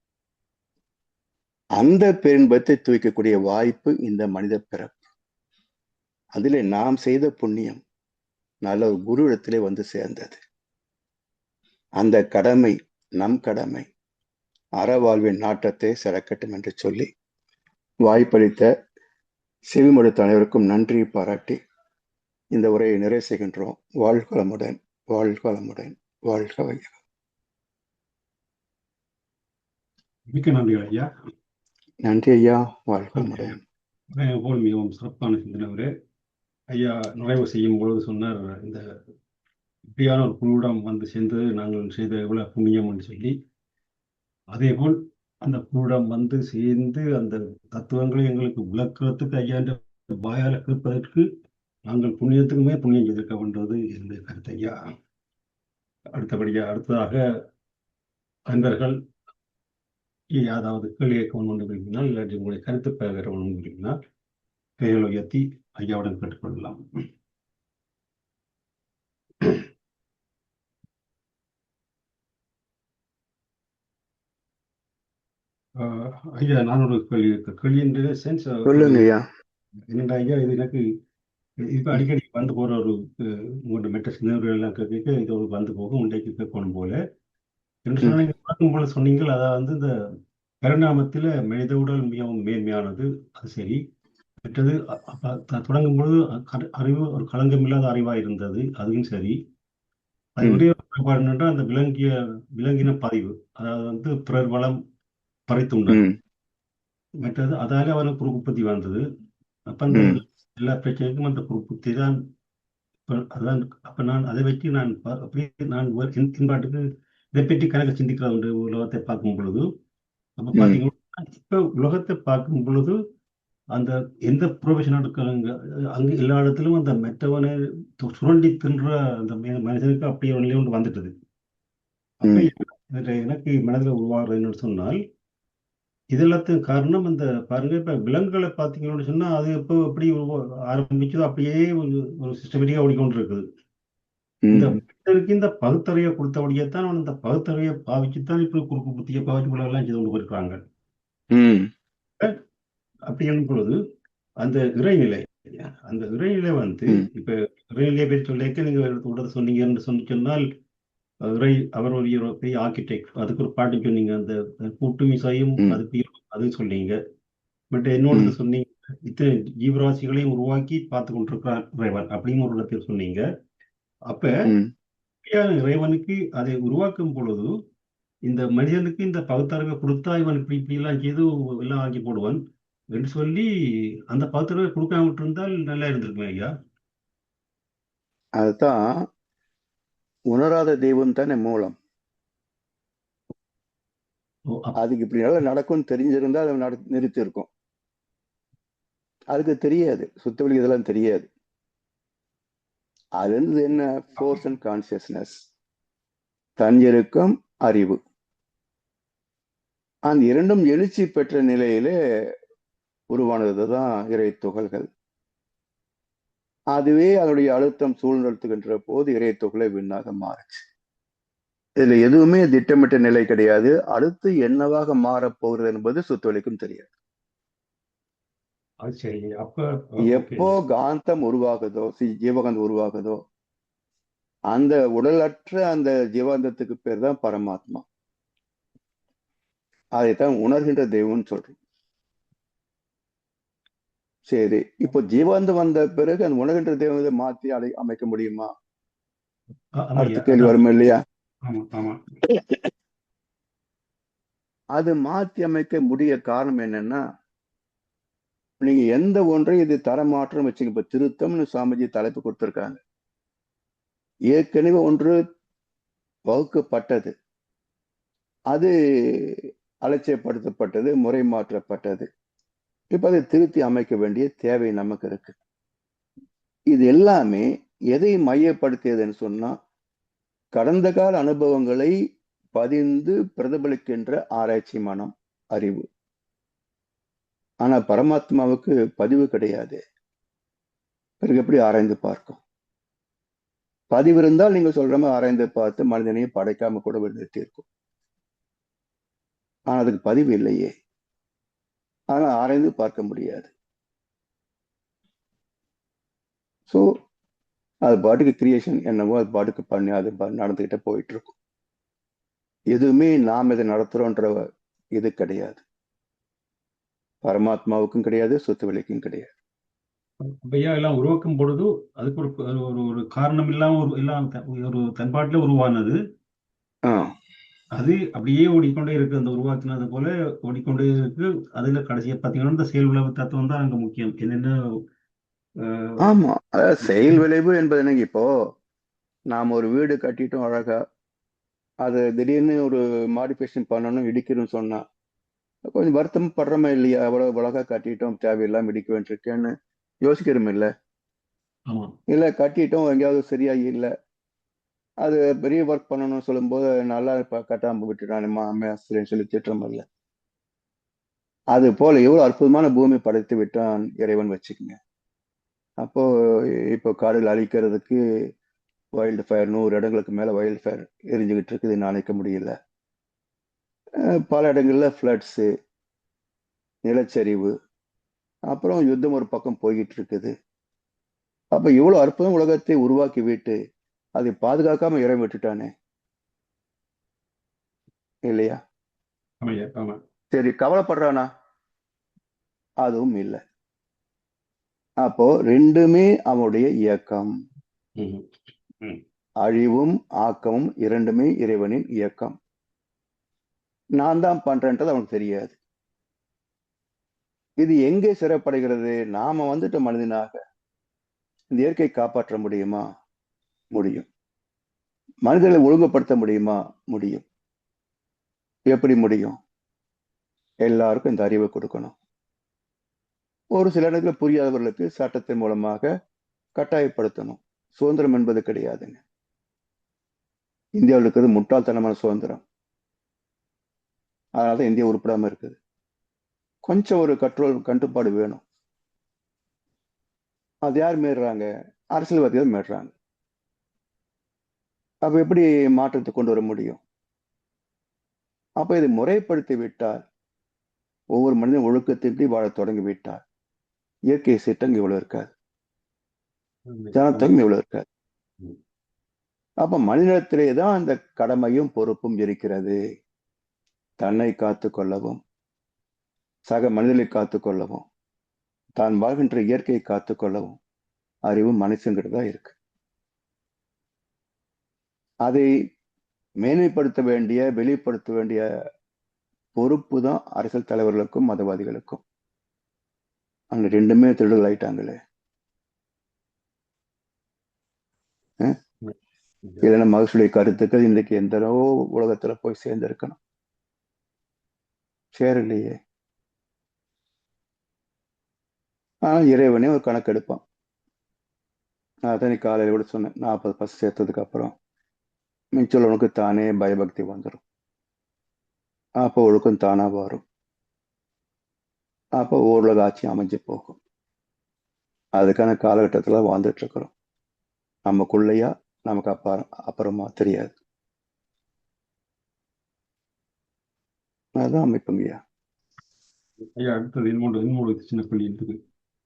அந்த பேரின்பத்தை தூக்கக்கூடிய வாய்ப்பு இந்த மனித பிறப்பு. அதிலே நாம் செய்த புண்ணியம் நல்ல ஒரு குரு இடத்திலே வந்து சேர்ந்தது. அந்த கடமை நம் கடமை. அறவாழ்வின் நாட்டத்தை சிறக்கட்டும் என்று சொல்லி வாய்ப்பளித்த செவிமடுத்த அனைவருக்கும் நன்றி பாராட்டி இந்த உரையை நிறைவு செய்கின்றோம். வாழ்களமுடன், வாழ்களமுடன், வாழ்க வையகம். மிக்க நன்றிகள் ஐயா. நன்றி ஐயா, வாழ்களமுடன். போல் மிகவும் சிறப்பான சிந்தனை. ஐயா நுழைவு செய்யும் பொழுது சொன்னார், இந்த இப்படியான ஒரு குழுவிடம் வந்து சேர்ந்து நாங்கள் செய்த எவ்வளவு புண்ணியம் என்று சொல்லி, அதே போல் அந்த குழுவிடம் வந்து சேர்ந்து அந்த தத்துவங்களை எங்களுக்கு விளக்கிறதுக்கு ஐயாண்ட வாயால கேட்பதற்கு நாங்கள் புண்ணியத்துக்குமே புண்ணியம் செய்திருக்க வேண்டது என்னுடைய கருத்து ஐயா. அடுத்ததாக அன்பர்கள் ஏதாவது கேள்வி கேட்க ஒன்று விரும்பினால், இல்லாட்டி உங்களுடைய கருத்து பெற ஒன்று விரும்பினால் கைகளை உயர்த்தி ஐயாவுடன் கேட்டுக்கொள்ளலாம். ஐயா, நான் ஒரு கேள்வி என்ற சென்ஸ் சொல்லுங்க ஐயா. என்னடா ஐயா, இது எனக்கு இப்ப அடிக்கடி வந்து போற ஒரு உங்களோட மெட்ட சிந்தனைகள் எல்லாம் கேட்க இது ஒரு வந்து போகும் இன்றைக்கு கேட்கணும் போல என்று சொன்னீங்க. பார்க்கும் போல சொன்னீங்கள், அதாவது இந்த பரிணாமத்தில் மனித உடல் மிகவும் மேன்மையானது, அது சரி. மற்றது தொடங்கும் பொழுது அறிவு ஒரு களங்கம் இல்லாத அறிவா இருந்தது, அதுவும் சரி. அது ஒரே குறைபாடு என்றால் அந்த விலங்கின பதிவு, அதாவது வந்து பிறர் வளம் பறைத்துண்டார். மற்றது அதால அவனுக்கு குறுக்குப்பத்தி வந்தது. அப்ப அந்த எல்லா பிரச்சனைக்கும் அந்த குறுக்குப்பத்தி தான். அதுதான். அப்ப நான் அதை வச்சு நான் அப்படியே நான் பாட்டுக்கு இதை பற்றி கணக்கு சிந்திக்கிறது உலகத்தை பார்க்கும் பொழுது. அப்ப பாத்தீங்கன்னா இப்ப உலகத்தை பார்க்கும் பொழுது அந்த எந்த ப்ரொஃபஷனல் இருக்காங்க அங்கு எல்லா இடத்திலும் அந்த மெத்தவனை சுரண்டி தின்ற அந்த மனிதனுக்கு அப்படியே ஒன்றிலே ஒன்று வந்துட்டது. அப்ப எனக்கு மனதில் உருவாகிறது என்னன்னு சொன்னால், இதெல்லாத்துக்கும் காரணம் அந்த பாருங்க, இப்ப விலங்குகளை பார்த்தீங்கன்னு சொன்னா அது எப்போ எப்படி ஆரம்பிச்சதோ அப்படியே ஒரு சிஸ்டமேட்டிக்கா ஓடிக்கொண்டு இருக்குது. இந்த மனிதனுக்கு இந்த பகுத்தறிவை கொடுத்தபடியேத்தான் அவன் இந்த பகுத்தறிவை பாவிச்சுத்தான் இப்ப குறுக்கு புத்தியை பாவிச்சு எல்லாம் செய்து கொண்டு போயிருக்காங்க. அப்படி என்னும் பொழுது அந்த இறைநிலை வந்து இப்ப இறைநிலையை பற்றி சொல்லிக்க நீங்க உடனே சொன்னீங்கன்னு சொன்னால், அவர் ஒரு பெரிய ஆர்கிடெக்ட், அதுக்கு ஒரு பாட்டு சொன்னீங்க, அந்த கூட்டுமிசையும் அது சொன்னீங்க. பட் என்னோட சொன்னீங்க, இத்தனை ஜீவராசிகளையும் உருவாக்கி பார்த்து கொண்டிருக்கிறான் இறைவன் அப்படின்னு ஒரு இடத்தில் சொன்னீங்க. அப்ப இறைவனுக்கு அதை உருவாக்கும் பொழுது இந்த மனிதனுக்கு இந்த பகுத்தறிவை கொடுத்தா இவன் இப்படி எல்லாம் செய்து எல்லாம் ஆக்கி போடுவான் என்று சொல்லி அந்த பகுத்தறிவை கொடுக்காம இருந்தால் நல்லா இருந்திருக்குமே ஐயா. அதுதான் உணராத தெய்வம் தானே மூலம். அதுக்கு இப்படி நல்லா நடக்கும் தெரிஞ்சிருந்தா அதை நிறுத்தி இருக்கும். அதுக்கு தெரியாது, சுத்தவெளி இதெல்லாம் தெரியாது. அது வந்து என்ன? ஃபோர்ஸ் அண்ட் கான்சியஸ்னஸ், தன்னிருக்கம், அறிவு. அந்த இரண்டும் எழுச்சி பெற்ற நிலையிலே உருவானதுதான் இறை துகள்கள். அதுவே அதனுடைய அழுத்தம் சூழ்நிறுத்துகின்ற போது இறை துகளை விண்ணாக மாறுச்சு. இதுல எதுவுமே திட்டமிட்ட நிலை கிடையாது. அடுத்து என்னவாக மாறப்போகிறது என்பது சுத்தவெளிக்கும் தெரியாது. எப்போ காந்தம் உருவாகுதோ, ஜீவகாந்தம் உருவாகுதோ, அந்த உடலற்ற அந்த ஜீவாந்தத்துக்கு பேர் தான் பரமாத்மா. அதைத்தான் உணர்கின்ற தெய்வம்னு சொல்றோம். சரி, இப்போ ஜீவாந்தம் வந்த பிறகு அந்த உணர்கின்ற தெய்வத்தை மாத்தி அமைக்க முடியுமா? அடுத்த ஆமாய்யா, கேள்வி அதான். வரும் இல்லையா? ஆமா ஆமா. அது மாத்தி அமைக்க முடிய காரணம் என்னன்னா, நீங்க எந்த ஒன்றை இது தரமாற்றம் வச்சுங்க. இப்ப திருத்தம்னு சாமிஜி தலைப்பு கொடுத்திருக்காங்க. ஏற்கனவே ஒன்று வகுக்கப்பட்டது, அது அலட்சியப்படுத்தப்பட்டது, முறை மாற்றப்பட்டது. இப்ப அதை திருத்தி அமைக்க வேண்டிய தேவை நமக்கு இருக்கு. இது எல்லாமே எதை மையப்படுத்தியதுன்னு சொன்னா, கடந்த கால அனுபவங்களை பதிந்து பிரதிபலிக்கின்ற ஆராய்ச்சி மனம், அறிவு. ஆனா பரமாத்மாவுக்கு பதிவு கிடையாது. பிறகு எப்படி ஆராய்ந்து பார்க்கும்? பதிவு இருந்தால் நீங்க சொல்ற மாதிரி ஆராய்ந்து பார்த்து மனிதனையும் படைக்காம கூட நிறுத்தி இருக்கும். ஆனா அதுக்கு பதிவு இல்லையே, ஆனா ஆராய்ந்து பார்க்க முடியாது. சோ அது பாட்டுக்கு கிரியேஷன் என்னவோ அது பாட்டுக்கு பண்ணி அது நடந்துகிட்டே போயிட்டு இருக்கும். எதுவுமே நாம் இதை நடத்துறோன்ற இது கிடையாது. பரமாத்மாவுக்கும் கிடையாது, சொத்து விலைக்கும் கிடையாது. ஐயா, எல்லாம் உருவாக்கும் பொழுது அதுக்கு ஒரு ஒரு ஒரு காரணம் இல்லாம எல்லாம் ஒரு தன்பாட்டில் உருவானது. ஆஹ் அது அப்படியே ஓடிக்கொண்டே இருக்கு. அந்த உருவாக்கினது போல ஓடிக்கொண்டே இருக்கு. அதுல கடைசியா பாத்தீங்கன்னா இந்த செயல் விளைவு தத்துவம் தான் அங்க முக்கியம். என்னென்ன ஆமா, செயல் விளைவு என்பது என்னங்க, இப்போ நாம ஒரு வீடு கட்டிட்டோம் அழகா, அதை திடீர்னு ஒரு மாடிஃபிகேஷன் பண்ணணும் இடிக்கணும்னு சொன்னா கொஞ்சம் வருத்தம் படுறோமா இல்லையா? அவ்வளவு அழகா கட்டிட்டோம், தேவையில்லாம இடிக்க வேண்டியிருக்கேன்னு யோசிக்கிறோம் இல்ல? ஆமா இல்ல கட்டிட்டோம் எங்கேயாவது சரியா இல்ல, அது பெரிய ஒர்க் பண்ணணும்னு சொல்லும்போது நல்லா கட்டாம விட்டுட்டானுமா அம்மையாசிரியன்னு சொல்லி திட்டுறோம் இல்ல? அது போல எவ்வளவு அற்புதமான பூமி படைத்து விட்டான் இறைவன் வச்சுக்கோங்க. அப்போ இப்போ காடுகள் அழிக்கிறதுக்கு வைல்டு ஃபயர் 100 இடங்களுக்கு மேல வைல்டு ஃபயர் எரிஞ்சுக்கிட்டு இருக்குது, அணைக்க முடியல. பல இடங்கள்ல ஃப்ளட்ஸு, நிலச்சரிவு, அப்புறம் யுத்தம் ஒரு பக்கம் போய்கிட்டு இருக்குது. அப்ப இவ்வளவு அற்புதம் உலகத்தை உருவாக்கி விட்டு அதை பாதுகாக்காம இறைவன் விட்டுட்டானே இல்லையா? ஆமாய்யா, ஆமா. சரி, கவலைப்படுறானா? அதுவும் இல்லை. அப்போ ரெண்டுமே அவனுடைய இயக்கம். ம், ம். அழிவும் ஆக்கமும் இரண்டுமே இறைவனின் இயக்கம். நான் தான் பண்றேன்றது அவனுக்கு தெரியாது. இது எங்கே சிறப்படைகிறது? நாம வந்துட்டு மனிதனாக இந்த இயற்கை காப்பாற்ற முடியுமா? முடியும். மனிதர்களை ஒழுங்குபடுத்த முடியுமா? முடியும். எப்படி முடியும்? எல்லாருக்கும் இந்த அறிவை கொடுக்கணும். ஒரு சில இடத்துல புரியாதவர்களுக்கு சட்டத்தின் மூலமாக கட்டாயப்படுத்தணும். சுதந்திரம் என்பது கிடையாதுங்க. இந்தியாவில் இருக்கிறது முட்டாள்தனமான சுதந்திரம். அதனாலதான் இந்தியா உருப்படாம இருக்குது. கொஞ்சம் ஒரு கட்டுப்பாடு வேணும். அது யார் மீறுறாங்க? அரசியல்வாதிகள் மீறுறாங்க. அப்ப எப்படி மாற்றத்தை கொண்டு வர முடியும்? அப்ப இதை முறைப்படுத்தி விட்டால், ஒவ்வொரு மனிதன் ஒழுக்கத்தின்றி வாழ தொடங்கி விட்டால், இயற்கை சீற்றம் இவ்வளவு இருக்காது, ஜனத்தொகை இவ்வளவு இருக்காது. ம். அப்ப மனிதத்திலே தான் அந்த கடமையும் பொறுப்பும் இருக்கிறது. தன்னை காத்துக் கொள்ளவும், சக மனிதர்களை காத்துக் கொள்ளவும், தான் வாழ்கின்ற இயற்கையை காத்துக் கொள்ளவும் அறிவு மனுஷங்கிட்ட தான் இருக்கு. அதை மேன்மைப்படுத்த வேண்டிய, வெளிப்படுத்த வேண்டிய பொறுப்பு தான் அரசியல் தலைவர்களுக்கும் மதவாதிகளுக்கும். அந்த ரெண்டுமே திருடல் ஆயிட்டாங்களே. ம். இல்லைன்னா மகசூலை கருத்துக்கள் இன்றைக்கு எந்தனோ உலகத்துல போய் சேர்ந்திருக்கணும், சேரலையே. ஆனா இறைவனே ஒரு கணக்கு எடுப்பான். அதான் நீ காலையில கூட சொன்னேன், 40% சேர்த்ததுக்கு அப்புறம் மிச்சம் தானே பயபக்தி வந்துடும். அப்போ ஒழுக்கம் தானா வரும். அப்போ ஓரளவு ஆட்சி அமைஞ்சு போகும். அதுக்கான காலகட்டத்துல வாழ்ந்துட்டு இருக்கிறோம். நமக்குள்ளையா நமக்கு அப்புறமா தெரியாது. அதுதான் அமைப்புங்கய்யா. ஐயா, அடுத்தது இன்னொரு சின்ன புள்ளி இருக்குது.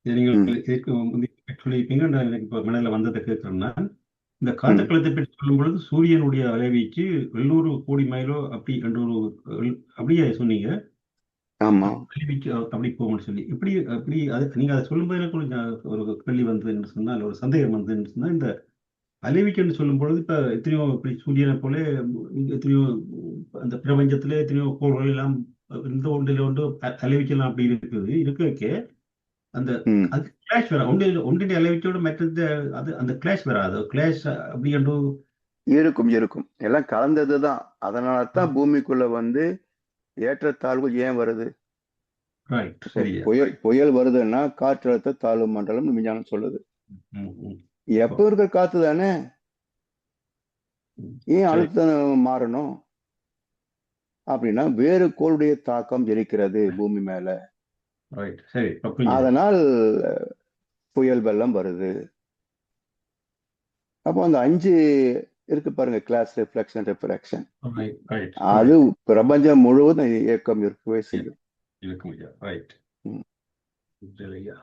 இதை நீங்கள் ம் இதற்கு முந்தைய சொல்லியிருப்பீங்க. எனக்கு இப்போ மனதில் வந்ததை கேட்கிறேன்னா, இந்த ம். காந்தக்களத்தை பற்றி சொல்லும் பொழுது சூரியனுடைய அலைவீச்சு 700 கோடி மைலோ அப்படி என்ற ஒரு அப்படியே சொன்னீங்க. ஆமா. அலைவீச்சு அப்படி போகும்னு சொல்லி இப்படி அப்படி அது நீங்க அதை சொல்லும்போது எனக்கு ஒரு கேள்வி வந்தது என்று சொன்னால், ஒரு சந்தேகம் வந்தது என்று சொன்னால், இந்த அலைவீச்சுன்னு சொல்லும் பொழுது இப்ப எத்தனையோ இப்படி சூரியனை போல எத்தனையோ அந்த பிரபஞ்சத்திலே எத்தனையோ கோள்கள் எல்லாம் இந்த ஒன்றில் ஒன்று அலைவீச்செல்லாம் அப்படி இருக்குது இருக்க அந்த ம். அது கிளாஷ் வர ஒன்றின் அளவீச்சோட மற்றது அது அந்த கிளாஷ் வராது கிளாஷ் அப்படி என்று. இருக்கும் இருக்கும், எல்லாம் கலந்ததுதான். அதனால தான் பூமிக்குள்ள வந்து ஏற்றத்தாழ்வு ஏன் வருது? ரைட், இப்போ சரியா. புயல் புயல் வருதுன்னா காற்றழுத்த தாழ்வு மண்டலம் விஞ்ஞானம் சொல்லுது. ம், ம். ஓ, எப்போ இருக்கிற காத்து தானே, ம். ஏன் சரி, அழுத்தம் மாறணும்? அப்படின்னா வேறு கோளுடைய தாக்கம் இருக்கிறது பூமி மேல, ரைட், சரி, இப்ப புரிஞ்சுது. அதனால் புயல் வெள்ளம் வருது. அப்போ அந்த 5 இருக்கு பாருங்க, glass reflection refraction, right, right, அது ரைட். பிரபஞ்சம் முழுவதும் இயக்கம் இருக்கவே செய்யும். இருக்கும் ஐயா, ரைட். ம். சரி ஐயா.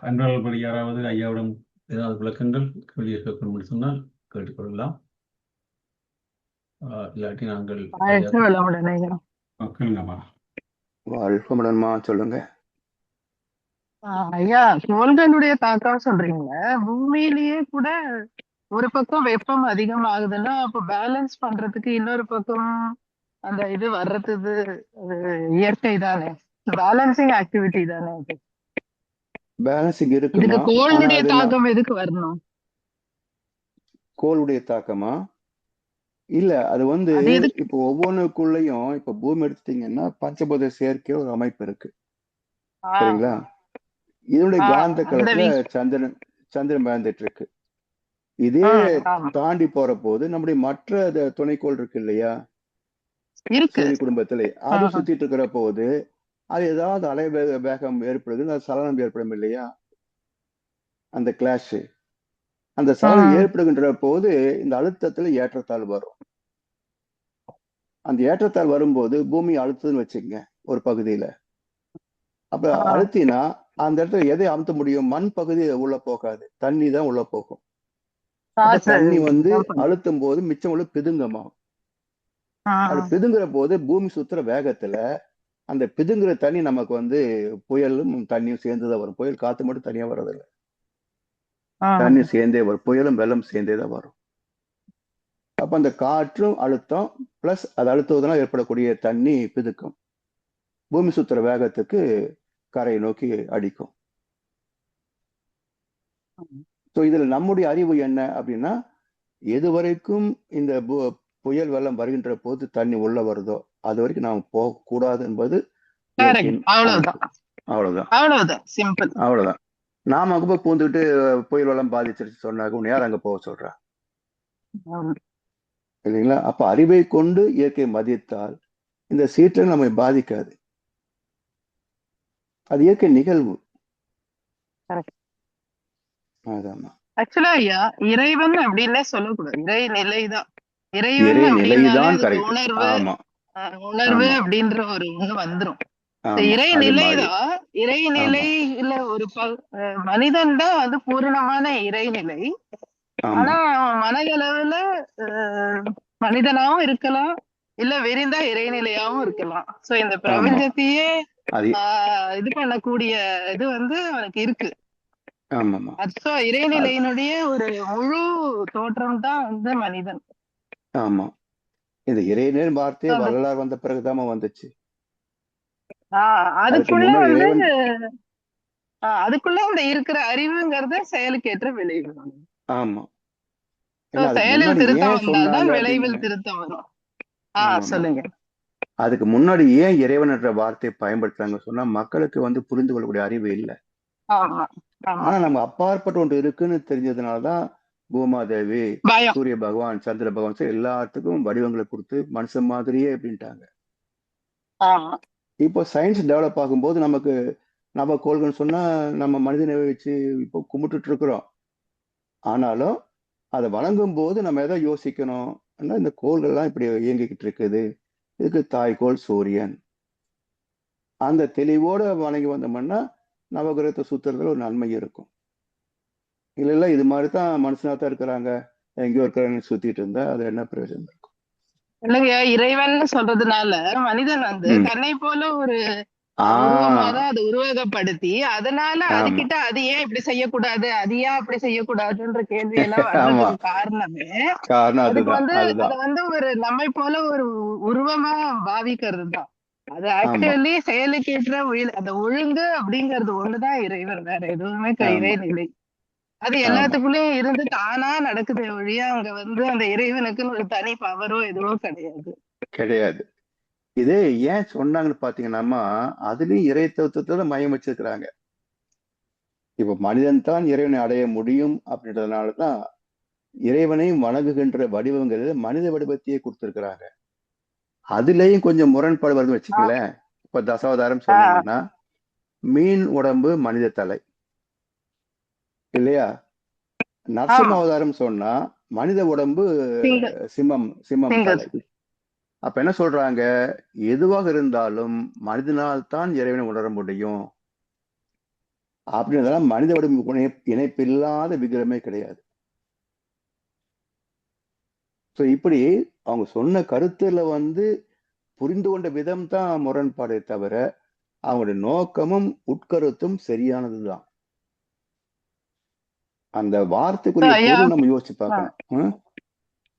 அன்றாடபடி யாராவது ஐயாவிடம் ஏதாவது விளக்கங்கள் கேள்வியை கேட்கணும்னு சொன்னால் கேட்டுக்கொள்ளலாம். இல்லாட்டி நாங்கள் ஐயா வளமுடன் ஐயா. கேளுங்கம்மா. வாழ்க்கமுடன்மா, சொல்லுங்க. ஐயா, கோள்களுடைய தாக்கம் சொல்றீங்க. பூமியிலேயே கூட ஒரு பக்கம் வெப்பம் அதிகமாகுதுன்னா அப்ப பேலன்ஸ் பண்றதுக்கு இன்னொரு பக்கம் அந்த இது வர்றது அது இயற்கை தானே, பேலன்சிங் ஆக்டிவிட்டி தானே அது. பேலன்சிங் இதுக்கு இருக்குமா? ஆனா கோளுடைய அது தாக்கம் எதுக்கு வரணும்? கோளுடைய தாக்கமா? இல்ல, அது வந்து அது எதுக்கு? இப்போ ஒவ்வொன்றுக்குள்ளயும் இப்ப பூமி எடுத்துட்டீங்கன்னா பஞ்சபூத சேர்க்கை ஒரு அமைப்பு இருக்கு, ஆஹ் சரிங்களா? இதனுடைய காந்த அந்த களத்துல சந்திரன் சந்திரன் பயந்துட்டு இருக்கு. இதே ஆமா தாண்டி போற போது நம்முடைய மற்ற துணைக்கோள் இருக்கு இல்லையா, இருக்கு. சூரிய குடும்பத்திலே அது சுத்திட்டு இருக்கிற போது அது ஏதாவது வேகம் ஏற்படுது, அது சலனம் ஏற்படும் இல்லையா, அந்த கிளாஷ், அந்த சலனம் ஏற்படுகின்ற போது இந்த அழுத்தத்துல ஏற்றத்தாழ் வரும். அந்த ஏற்றத்தாழ் வரும்போது பூமி அழுத்துதுன்னு வச்சுக்கங்க ஒரு பகுதியில, அப்ப அழுத்தினா அந்த இடத்துல எதை அமுத்த முடியும்? மண் பகுதி உள்ள போகாது, தண்ணி தான் உள்ள போகும். அப்ப தண்ணி வந்து அழுத்தும் போது மிச்சம் உள்ள பிதுங்கமாகும். அது பிதுங்குற போது பூமி சுத்துற வேகத்துல அந்த பிதுங்குற தண்ணி நமக்கு வந்து புயலும் தண்ணியும் சேர்ந்துதான் வரும். புயல் காத்து மட்டும் தனியா வர்றதில்லை, தண்ணி சேர்ந்தே வரும், புயலும் வெள்ளம் சேர்ந்தே தான் வரும். அப்ப அந்த காற்றும் அழுத்தம் பிளஸ் அது அழுத்துவதனால் ஏற்படக்கூடிய தண்ணி பிதுக்கம் பூமி சுத்துற வேகத்துக்கு கரையை நோக்கி அடிக்கும். ஸோ இதுல நம்முடைய அறிவு என்ன அப்படின்னா, எது வரைக்கும் இந்த புயல் வெள்ளம் வருகின்ற போது தண்ணி உள்ள வருதோ அது வரைக்கும் நாம் போக கூடாது என்பது அவ்வளவுதான். அவ்வளவுதான், சிம்பிள். அவ்வளவுதான். நாம அங்க போய் பூந்துட்டு புயல் வெள்ளம் பாதிச்சிருச்சு சொன்னாக்க உன்னை யார் அங்க போக சொல்றா, இல்லைங்களா? அப்ப அறிவை கொண்டு இயற்கை மதித்தால் இந்த சீற்றம் நம்மை பாதிக்காது, அது இயற்கை நிகழ்வு. ஆக்சுவலா ஐயா, இறைவன் அப்படின்னு சொல்லக்கூடாது, இறைநிலைதான். இறைநிலைதான் கரெக்ட். உணர்வு, ஆமா, உணர்வு அப்படின்ற ஒரு ஒண்ணு வந்துரும். இறைநிலைதான். இறைநிலையில ஒரு மனிதன் தான் வந்து பூரணமான இறைநிலை. ஆனா மனதளவுல மனிதனாவும் இருக்கலாம், இல்ல விரிந்தா இறைநிலையாவும் இருக்கலாம். சோ இந்த பிரபஞ்சத்தையே இது பண்ணக்கூடிய இது வந்து அவனுக்கு இருக்கு. சோ இறைநிலையினுடைய ஒரு முழு தோற்றம் தான் வந்து மனிதன். ஆமா, இந்த இறைநிலை வார்த்தையே வரலாறு வந்த பிறகுதான் வந்துச்சு. அதுக்குள்ள வந்து அதுக்குள்ள அந்த இருக்கிற அறிவுங்கிறத செயலுக்கு ஏற்ற விளைவு. ஆமா, செயலில் திருத்தம் வந்தால்தான் விளைவில் திருத்தம் வரும். சொல்லுங்க. அதுக்கு முன்னாடி ஏன் இறைவன் என்ற வார்த்தையை பயன்படுத்துறாங்க சொன்னா, மக்களுக்கு வந்து புரிந்து கொள்ளக்கூடிய அறிவு இல்லை. ஆனா நம்ம அப்பாற்பட்ட ஒன்று இருக்குன்னு தெரிஞ்சதுனாலதான் பூமாதேவி, சூரிய பகவான், சந்திர பகவான் எல்லாத்துக்கும் வடிவங்களை கொடுத்து மனுஷன் மாதிரியே அப்படின்ட்டாங்க. இப்போ சயின்ஸ் டெவலப் ஆகும்போது நமக்கு நம்ம கோள்கள் சொன்னா நம்ம மனிதனை வச்சு இப்போ கும்பிட்டுட்டு இருக்கிறோம். ஆனாலும் அதை வணங்கும் போது நம்ம எதை யோசிக்கணும், இந்த கோள்கள்லாம் இப்படி இயங்கிக்கிட்டு இருக்குது, இதுக்கு தாய்கோள் சூரியன். அந்த தெளிவோட வணங்கி வந்தோம்னா நவகிரகத்தை சுத்துறதுல ஒரு நன்மை இருக்கும். இல்ல இல்ல இது மாதிரி தான் மனுஷனா தான் இருக்கிறாங்க, எங்கேயோ இருக்கிறாங்கன்னு சுத்திட்டு இருந்தா அது என்ன பிரயோஜனம் இருக்கும்? இல்லைங்க, இறைவன் சொல்றதுனால மனிதன் வந்து ம். தன்னை போல ஒரு ஆ உருவமா தான் அதை உருவகப்படுத்தி, அதனால ஆமா அதுகிட்ட அது ஏன் இப்படி செய்யக்கூடாது, அது ஏன் அப்படி செய்யக்கூடாதுன்ற கேள்வி எல்லாம் ஆமா, வர்றதுக்கு காரணமே காரணம் அதுக்கு அதுதான் வந்து அத அதுதான். வந்து ஒரு நம்மை போல ஒரு உருவமா பாவிக்கிறது தான். அது ஆமா ஆக்சுவலி செயலுக்கேற்ற அந்த ஒழுங்கு அப்படிங்கிறது ஒண்ணுதான் இறைவன், வேற எதுவுமே ஆமா இறைநிலை. அது ஆமா எல்லாத்துக்குள்ளயும் இருந்து தானா நடக்குதே ஒழிய அங்க வந்து அந்த இறைவனுக்குன்னு ஒரு தனி பவரோ எதுவோ கிடையாது. கிடையாது. இது ஏன் சொன்னாங்கன்னு பாத்தீங்கன்னா, அதுலயும் இறை தத்துவத்துல மையம் வச்சிருக்கிறாங்க. இப்ப மனிதன் தான் இறைவனை அடைய முடியும் அப்படின்றதுனாலதான் இறைவனை வணங்குகின்ற வடிவங்கள் மனித வடிவத்தையே கொடுத்திருக்கிறாங்க. அதுலயும் கொஞ்சம் முரண்பாடு வருது ஆஹ் வச்சுக்கங்களேன். இப்ப தசாவதாரம் ஆஹ் சொன்னீங்கன்னா, மீன் உடம்பு மனித தலை இல்லையா? நரசிம்ம ஆமா, அவதாரம் சொன்னா மனித உடம்பு சிங்க சிம்மம் சிம்மம் சிங்க தலை. அப்ப என்ன சொல்றாங்க? எதுவாக இருந்தாலும் மனிதனால் தான் இறைவனை உணர முடியும் அப்படின்றதால மனித வடிவம் இணைப்பில்லாத விக்கிரமே கிடையாது. ஸோ இப்படி அவங்க சொன்ன கருத்துல வந்து புரிந்து கொண்ட விதம் தான் முரண்பாடே தவிர அவங்களுடைய நோக்கமும் உட்கருத்தும் சரியானதுதான். அந்த வார்த்தைக்குரிய ஐயா. பொருள் நம்ம யோசிச்சு பார்க்கணும்.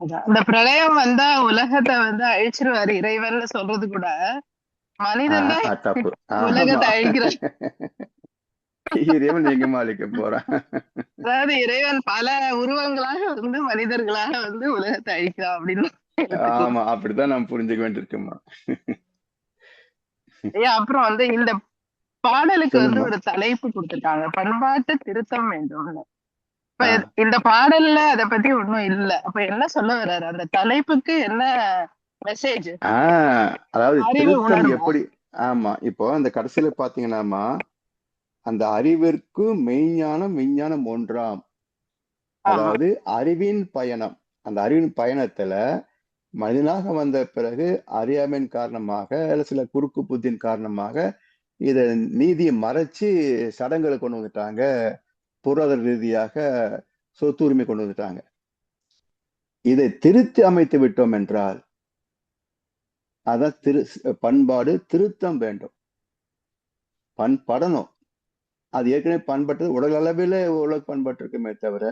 அதான். இந்த பிரளயம் வந்தா உலகத்தை வந்து அழிச்சிருவாரு இறைவன் சொல்றது கூட மனிதன் தான் தப்பு. ஆமா, உலகத்தை அழிக்கிறார். இறைவன் எங்கேயுமா அழிக்க போறான்? அதாவது இறைவன் பல உருவங்களாக வந்து மனிதர்களாக வந்து உலகத்தை அழிக்கிறான் அப்படின்னு எடுத்துக்கலாம். ஆமா, அப்படித்தான் நம்ம புரிஞ்சுக்க வேண்டியிருக்குமா. ஐயா, அப்புறம் வந்து இந்த பாடலுக்கு வந்து சொல்லுமா. ஒரு தலைப்பு கொடுத்துட்டாங்க, பண்பாட்டு திருத்தம் வேண்டும்னு. இப்ப ஆ இந்த பாடல்ல அத பத்தி ஒண்ணும் இல்ல. அப்ப என்ன சொல்ல வர்றாரு, அந்த தலைப்புக்கு என்ன மெசேஜ்? அதாவது அறிவு திருத்தம் உணர்வா? எப்படி? ஆமா, இப்போ அந்த கடைசியில பாத்தீங்கன்னாமா, அந்த அறிவிற்கு மெய்ஞானம் விஞ்ஞானம் ஒன்றாம். ஆமா. அதாவது அறிவின் பயணம். அந்த அறிவின் பயணத்துல மனிதனாக வந்த பிறகு அறியாமையின் காரணமாக இல்ல சில குறுக்கு புத்தியின் காரணமாக இத நீதியை மறைச்சு சடங்குகளை கொண்டு வந்துட்டாங்க. பொருளாதார ரீதியாக சொத்து உரிமை கொண்டு வந்துட்டாங்க. இதை திருத்தி அமைத்து விட்டோம் என்றால் அதான் பண்பாடு திருத்தம் வேண்டும். பண்படணும். அது ஏற்கனவே பண்பட்டது உடல் அளவில் உலக பண்பாட்டு இருக்குமே தவிர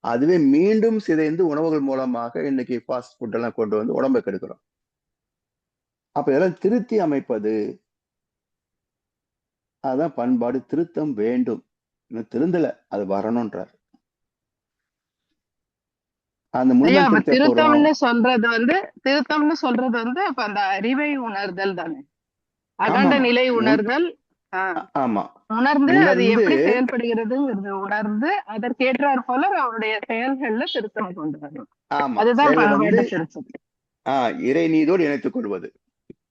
அதுவே மீண்டும் சிதைந்து உணவுகள் மூலமாக இன்னைக்கு ஃபாஸ்ட் ஃபுட் எல்லாம் கொண்டு வந்து உடம்பை கெடுக்கிறோம். அப்ப இதெல்லாம் திருத்தி அமைப்பது அதான் பண்பாடு திருத்தம் வேண்டும். இன்னும் திருந்தல, அது வரணும்ன்றார். அந்த ஐயா, முழுமை அப்ப பெற்ற போறோம். திருத்தம்னு சொல்றது வந்து அப்ப அந்த அறிவை உணர்தல் தானே, அகண்ட ஆமாமா. நிலை உணர்தல். ஆமா, உணர்ந்து அது உணர்ந்து. எப்படி செயல்படுகிறதுங்கிறது உணர்ந்து அதற்கேற்றாற் போல அவருடைய செயல்கள்ல திருத்தம் கொண்டு வரணும். ஆமா, அதுதான் செயலை வந்து பண்பாட்டு திருத்தம். இறை நீதோடு இணைத்துக் கொள்வது.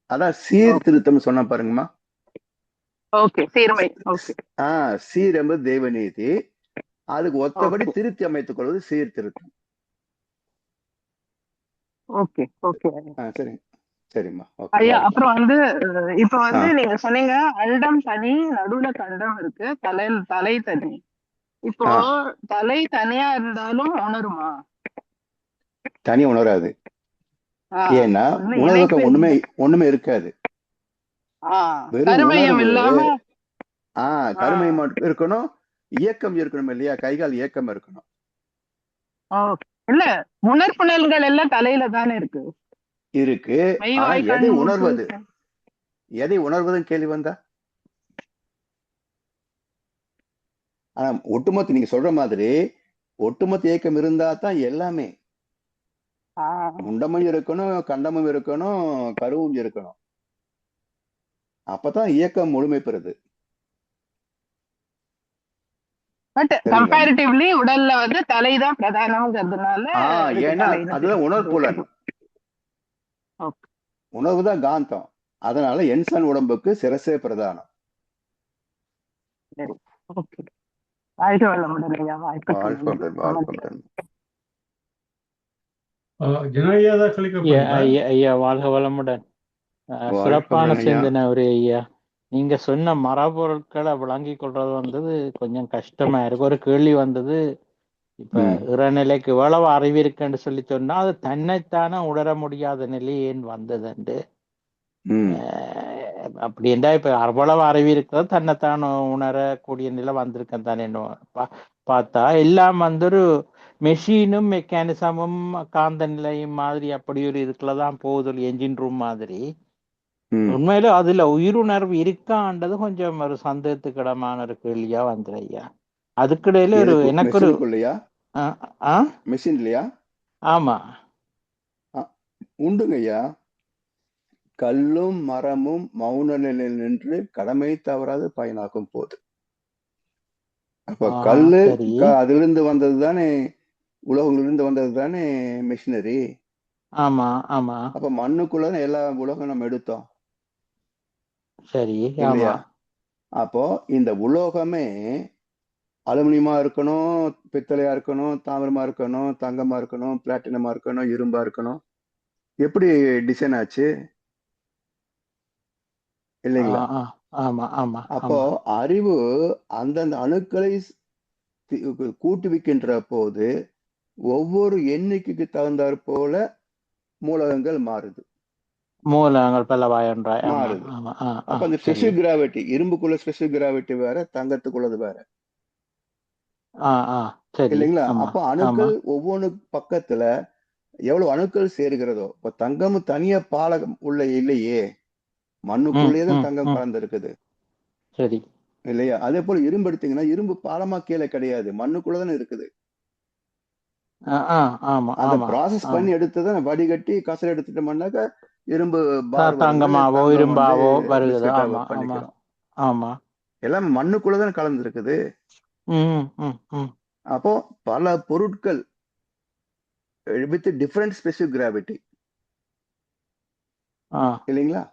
அதான் சீர்திருத்தம் சொன்ன பாருங்கம்மா. ஓகே, சீர்மை. ஓகே. சீர் என்பது தெய்வநீதி, அதுக்கு ஒத்தபடி ஓகே. திருத்தி அமைத்துக் கொள்வது சீர்திருத்தம். ஓகே. ஓகே. சரி, சரிம்மா. ஓகே, ஐயா, வாழ்க்கை. அப்புறம் வந்து இப்ப வந்து நீங்க சொன்னீங்க அண்டம் தனி, நடுவுல கண்டம் இருக்கு, தலை தனி. இப்போ ஆ தலை தனியா இருந்தாலும் உணருமா? தனி உணராது. ஏன்னா ஒண்ணு உணர்வுக்கு இணைப்பு ஒண்ணுமே இல்லை. ஒண்ணுமே இருக்காது. வெறும் கருமையம் உணர்வு. இல்லாம. கருமை மட்டும் இருக்கணும், இயக்கம் இருக்கணும் இல்லையா? கைகால் இயக்கம் இருக்கணும். இல்ல, உணர்ப்புணல்கள் எல்லாம் தலையில தானே இருக்கு. இருக்கு. ஆனா மெய்வாய் கண் எதை மூக்கு. உணர்வது? எதை உணர்வதுன்னு கேள்வி வந்தா, ஆனா ஒட்டுமொத்த நீங்க சொல்ற மாதிரி ஒட்டுமொத்த இயக்கம் இருந்தா தான் எல்லாமே. முண்டமும் இருக்கணும், கண்டமும் இருக்கணும், கருவும் இருக்கணும். அப்பதான் இயக்கம் முழுமை பெறுது. பட் கம்பேரிட்டிவ்லி உடல்ல வந்து தலைதான் பிரதானம்ங்கிறதுனால ஏன்னா அதுதான் உணர்ப்புலன். ஓகே. உணர்வுதான் காந்தம். அதனால என்சான் உடம்புக்கு சிரசே பிரதானம். சரி. ஓகே. வாழ்க வளமுடன் ஐயா. வாழ்க்கை. ஜனநாயக கழிக்கப்படுகிறார். ஐயா வாழ்க வளமுடன். சிறப்பான சிந்தனை ஒரு ஐயா. நீங்க சொன்ன மரபொருட்களை விளங்கி கொள்றது வந்தது கொஞ்சம் கஷ்டமா இருக்கு. ஒரு கேள்வி வந்தது, இப்ப ம் இறைநிலைக்கு எவ்வளவு அறிவு இருக்குன்னு சொல்லி சொன்னா அது தன்னைத்தானே உணர முடியாத நிலை ஏன் வந்ததுண்டு. ம் அப்படி என்றா இப்ப அவ்வளவு அறிவு இருக்கிறது தன்னைத்தான் உணரக்கூடிய நிலை வந்திருக்கேன் தானே பார்த்தா எல்லாம் வந்து ஒரு மெஷினும் மெக்கானிசமும் காந்த நிலையும் மாதிரி அப்படி ஒரு இதுக்குள்ளதான் போகுது, என்ஜின் ரூம் மாதிரி. ம் உண்மையில அதுல உயிருணர்வு இருக்கான்றது கொஞ்சம் ஒரு சந்தேகத்துக்கிடமான ஒரு கேள்வியா வந்துரு ஐயா. அதுக்கிடையில ஒரு எதுக்கு எனக்கு ஒரு மெஷினுக்குள்ளயா மெஷின்லையா? ஆமா உண்டுங்க ஐயா. கல்லும் மரமும் மௌன நிலையில் நின்று கடமை தவறாது பயனாகும் போது. அப்ப கல்லு சரி அதிலிருந்து வந்தது தானே, உலகங்களிலிருந்து வந்தது தானே மிஷினரி. ஆமா ஆமா அப்ப மண்ணுக்குள்ள எல்லா உலகம் நம்ம எடுத்தோம் சரி இல்லையா? ஆமா அப்போ இந்த உலோகமே அலுமினியமா இருக்கணும், பித்தளையா இருக்கணும், தாமிரமா இருக்கணும், தங்கமா இருக்கணும், பிளாட்டினமா இருக்கணும், இரும்பா இருக்கணும். எப்படி டிசைன் ஆச்சு இல்லைங்களா? ஆமா ஆமா அப்போ ஆமா அறிவு அந்தந்த அணுக்களை கூட்டுவிக்கின்ற போது ஒவ்வொரு எண்ணிக்கைக்கு தகுந்தாற் போல மூலகங்கள் மாறுது மூலங்கள் பலவாயன்றாய். ஆமா மாறுது. ஆமா அப்ப அந்த சரி ஸ்பெசிபிக் கிராவிட்டி, இரும்புக்குள்ள ஸ்பெசிபிக் கிராவிட்டி வேற, தங்கத்துக்குள்ளது வேற சரி இல்லைங்களா? ஆமா அப்போ ஆமா அணுக்கள் ஒவ்வொன்று பக்கத்துல எவ்வளவு அணுக்கள் சேர்கிறதோ, இப்ப தங்கம் தனியா பாலகம் உள்ள இல்லையே, மண்ணுக்குள்ளேயே தான் தங்கம் கலந்து இருக்குது சரி இல்லையா? அதே போல இரும்பு எடுத்தீங்கன்னா இரும்பு பாலமா கீழே கிடையாது, மண்ணுக்குள்ளதானே இருக்குது. ஆமா அந்த ஆமா ப்ராசஸ் பண்ணி எடுத்ததான் வடிகட்டி கசல் எடுத்துட்டோம்னாக்கா இரும்பு பார் வருது, தங்கமாவோ தங்கம் இரும்பாவோ வருகிறது. பிஸ்கட்டா ஆமா ஆமா பண்ணிக்கிறோம். ஆமா எல்லாம் மண்ணுக்குள்ளதான் கலந்து இருக்குது. அப்போ பல பொருட்கள் வித் டிஃபரெண்ட் ஸ்பெசிபிக் கிராவிட்டி இல்லைங்களா?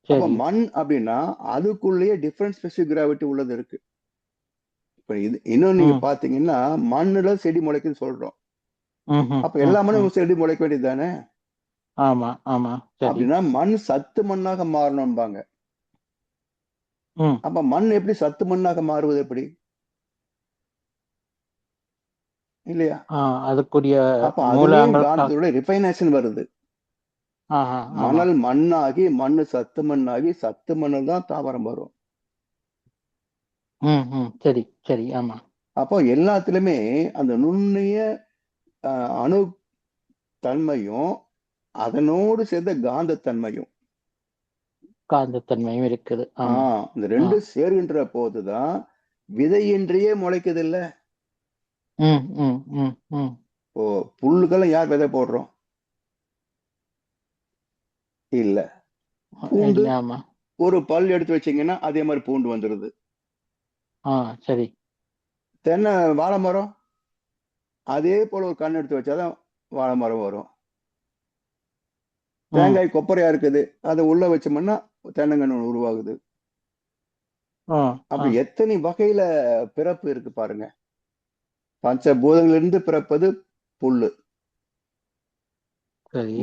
அப்ப சரி மண் அப்படின்னா அதுக்குள்ளேயே டிஃபரெண்ட் ஸ்பெசிபிக் கிராவிட்டி உள்ளது இருக்கு. இப்ப இது இன்னும் நீங்க பாத்தீங்கன்னா மண்ணுல செடி முளைக்குன்னு சொல்றோம். அப்ப எல்லா மண்ணும் செடி முளைக்க வேண்டியது தானே? ஆமா ஆமா சரி அப்படின்னா மண் சத்து மண்ணாக மாறணும்பாங்க. அப்ப மண் எப்படி சத்து மண்ணாக மாறுவது எப்படி இல்லையா? அதுக்குரிய அப்ப அதுலயும் மூலங்கள் காந்தத்தோட ரிஃபைனேஷன் வருது. மணல் மண்ணாகி மண்ணு சத்து மண்ணாகி சத்து மண்ணில் தான் தாவரம் வரும். சரி சரி ஆமா. அப்போ எல்லாத்துலயுமே அந்த நுண்ணிய அணு தன்மையும் அதனோடு சேர்ந்த காந்தத்தன்மையும் காந்தத்தன்மையும் இருக்குது. இந்த ரெண்டு சேர்கின்ற போதுதான் விதையின்றியே முளைக்குது இல்ல. ஓ புல்லுக்கெல்லாம் யார் விதை போடுறோம் இல்ல. பூண்டு ஒரு பல் எடுத்து வச்சீங்கன்னா அதே மாதிரி பூண்டு வந்துருது. சரி. தென்னை வாழை மரம் அதே போல ஒரு கண் எடுத்து வச்சாதான் வாழை மரம் வரும். தேங்காய் கொப்பரையா இருக்குது, அதை உள்ள வச்சோம்னா தென்னங்கன்று உருவாகுது. அப்படி எத்தனை வகையில பிறப்பு இருக்கு பாருங்க. பஞ்சபூதங்களிலிருந்து பிறப்பது புல்லு,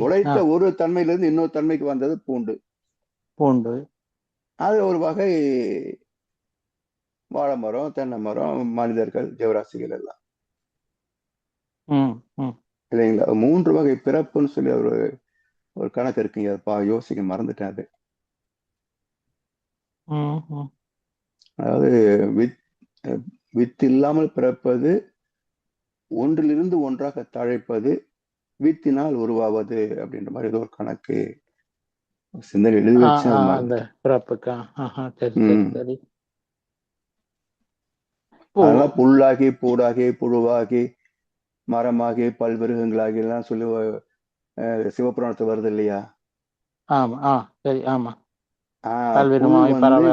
முளைத்த ஒரு தன்மையிலிருந்து இன்னொரு தன்மைக்கு வந்தது பூண்டு. அது ஒரு வகை வாழை மரம், தென்னை மரம், மனிதர்கள், ஜீவராசிகள் எல்லாம் இல்லைங்களா? 3 வகை பிறப்புன்னு சொல்லி ஒரு கணக்கு இருக்குங்க, யோசிக்க மறந்துட்டேன் அது. அதாவது வித்து இல்லாமல் பிறப்பது, ஒன்றிலிருந்து ஒன்றாக தழைப்பது, வித்தினால் உருவாவது அப்படின்ற மாதிரி ஏதோ ஒரு கணக்கு சிந்தனை எழுதி வச்சு அதெல்லாம் புல்லாகி பூடாகி புழுவாகி மரமாகி பல்விருகங்களாகி எல்லாம் சொல்லி சிவபுராணத்தை வருது இல்லையா?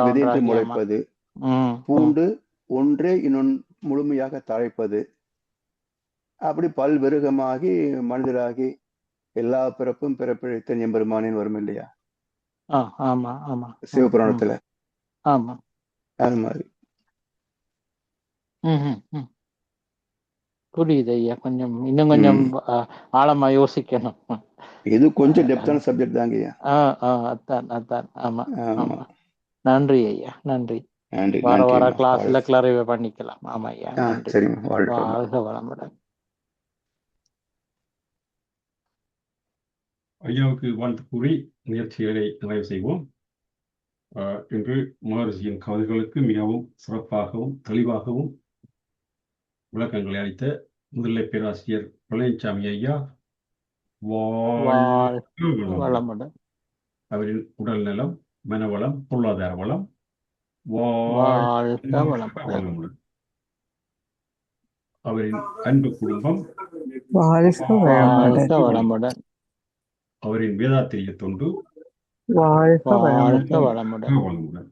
விதைத்து முளைப்பது, பூண்டு ஒன்றே இன்னொன்று முழுமையாக தழைப்பது, அப்படி பல்விருகமாகி மனிதராகி எல்லா பிறப்பும் பிறப்பிழைத்த எம்பெருமானின் வரும் இல்லையா சிவபுராணத்துல? அது மாதிரி புரியுது ஐயா. கொஞ்சம் இன்னும் கொஞ்சம் ஆழமா யோசிக்கணும். இது கொஞ்சம் டெப்தான சப்ஜெக்ட் தாங்க ஐயா. அதான் அதான். ஆமா ஆமா. நன்றி ஐயா, நன்றி. நன்றி வார நன்றி வார அம்மா. கிளாஸ்ல கிளறிவை பண்ணிக்கலாம். ஆமா ஐயா, ஆ நன்றி. சரிம்மா, வாழ்க வளமுடன். வாழ்க வளமுடன். ஐயாவுக்கு வாழ்த்து கூறி நிகழ்ச்சிகளை நிறைவு செய்வோம். இன்று மகரிஷியின் கவிதைகளுக்கு மிகவும் சிறப்பாகவும் தெளிவாகவும் விளக்கங்களை அளித்த முதுநிலை பேராசிரியர் பழனிசாமி ஐயா வாழ்க வளமுடன். வளமுடன். அவரின் உடல் நலம், மனவளம், பொருளாதார வளம் வாழ்க வளமுடன். வளமுடன். அவரின் அன்பு குடும்பம் வாழ்க வாழ்க வளமுடன். அவரின் வேதாத்திரிய தொண்டு வாழ்க வாழ்க வளமுடன். வளமுடன்.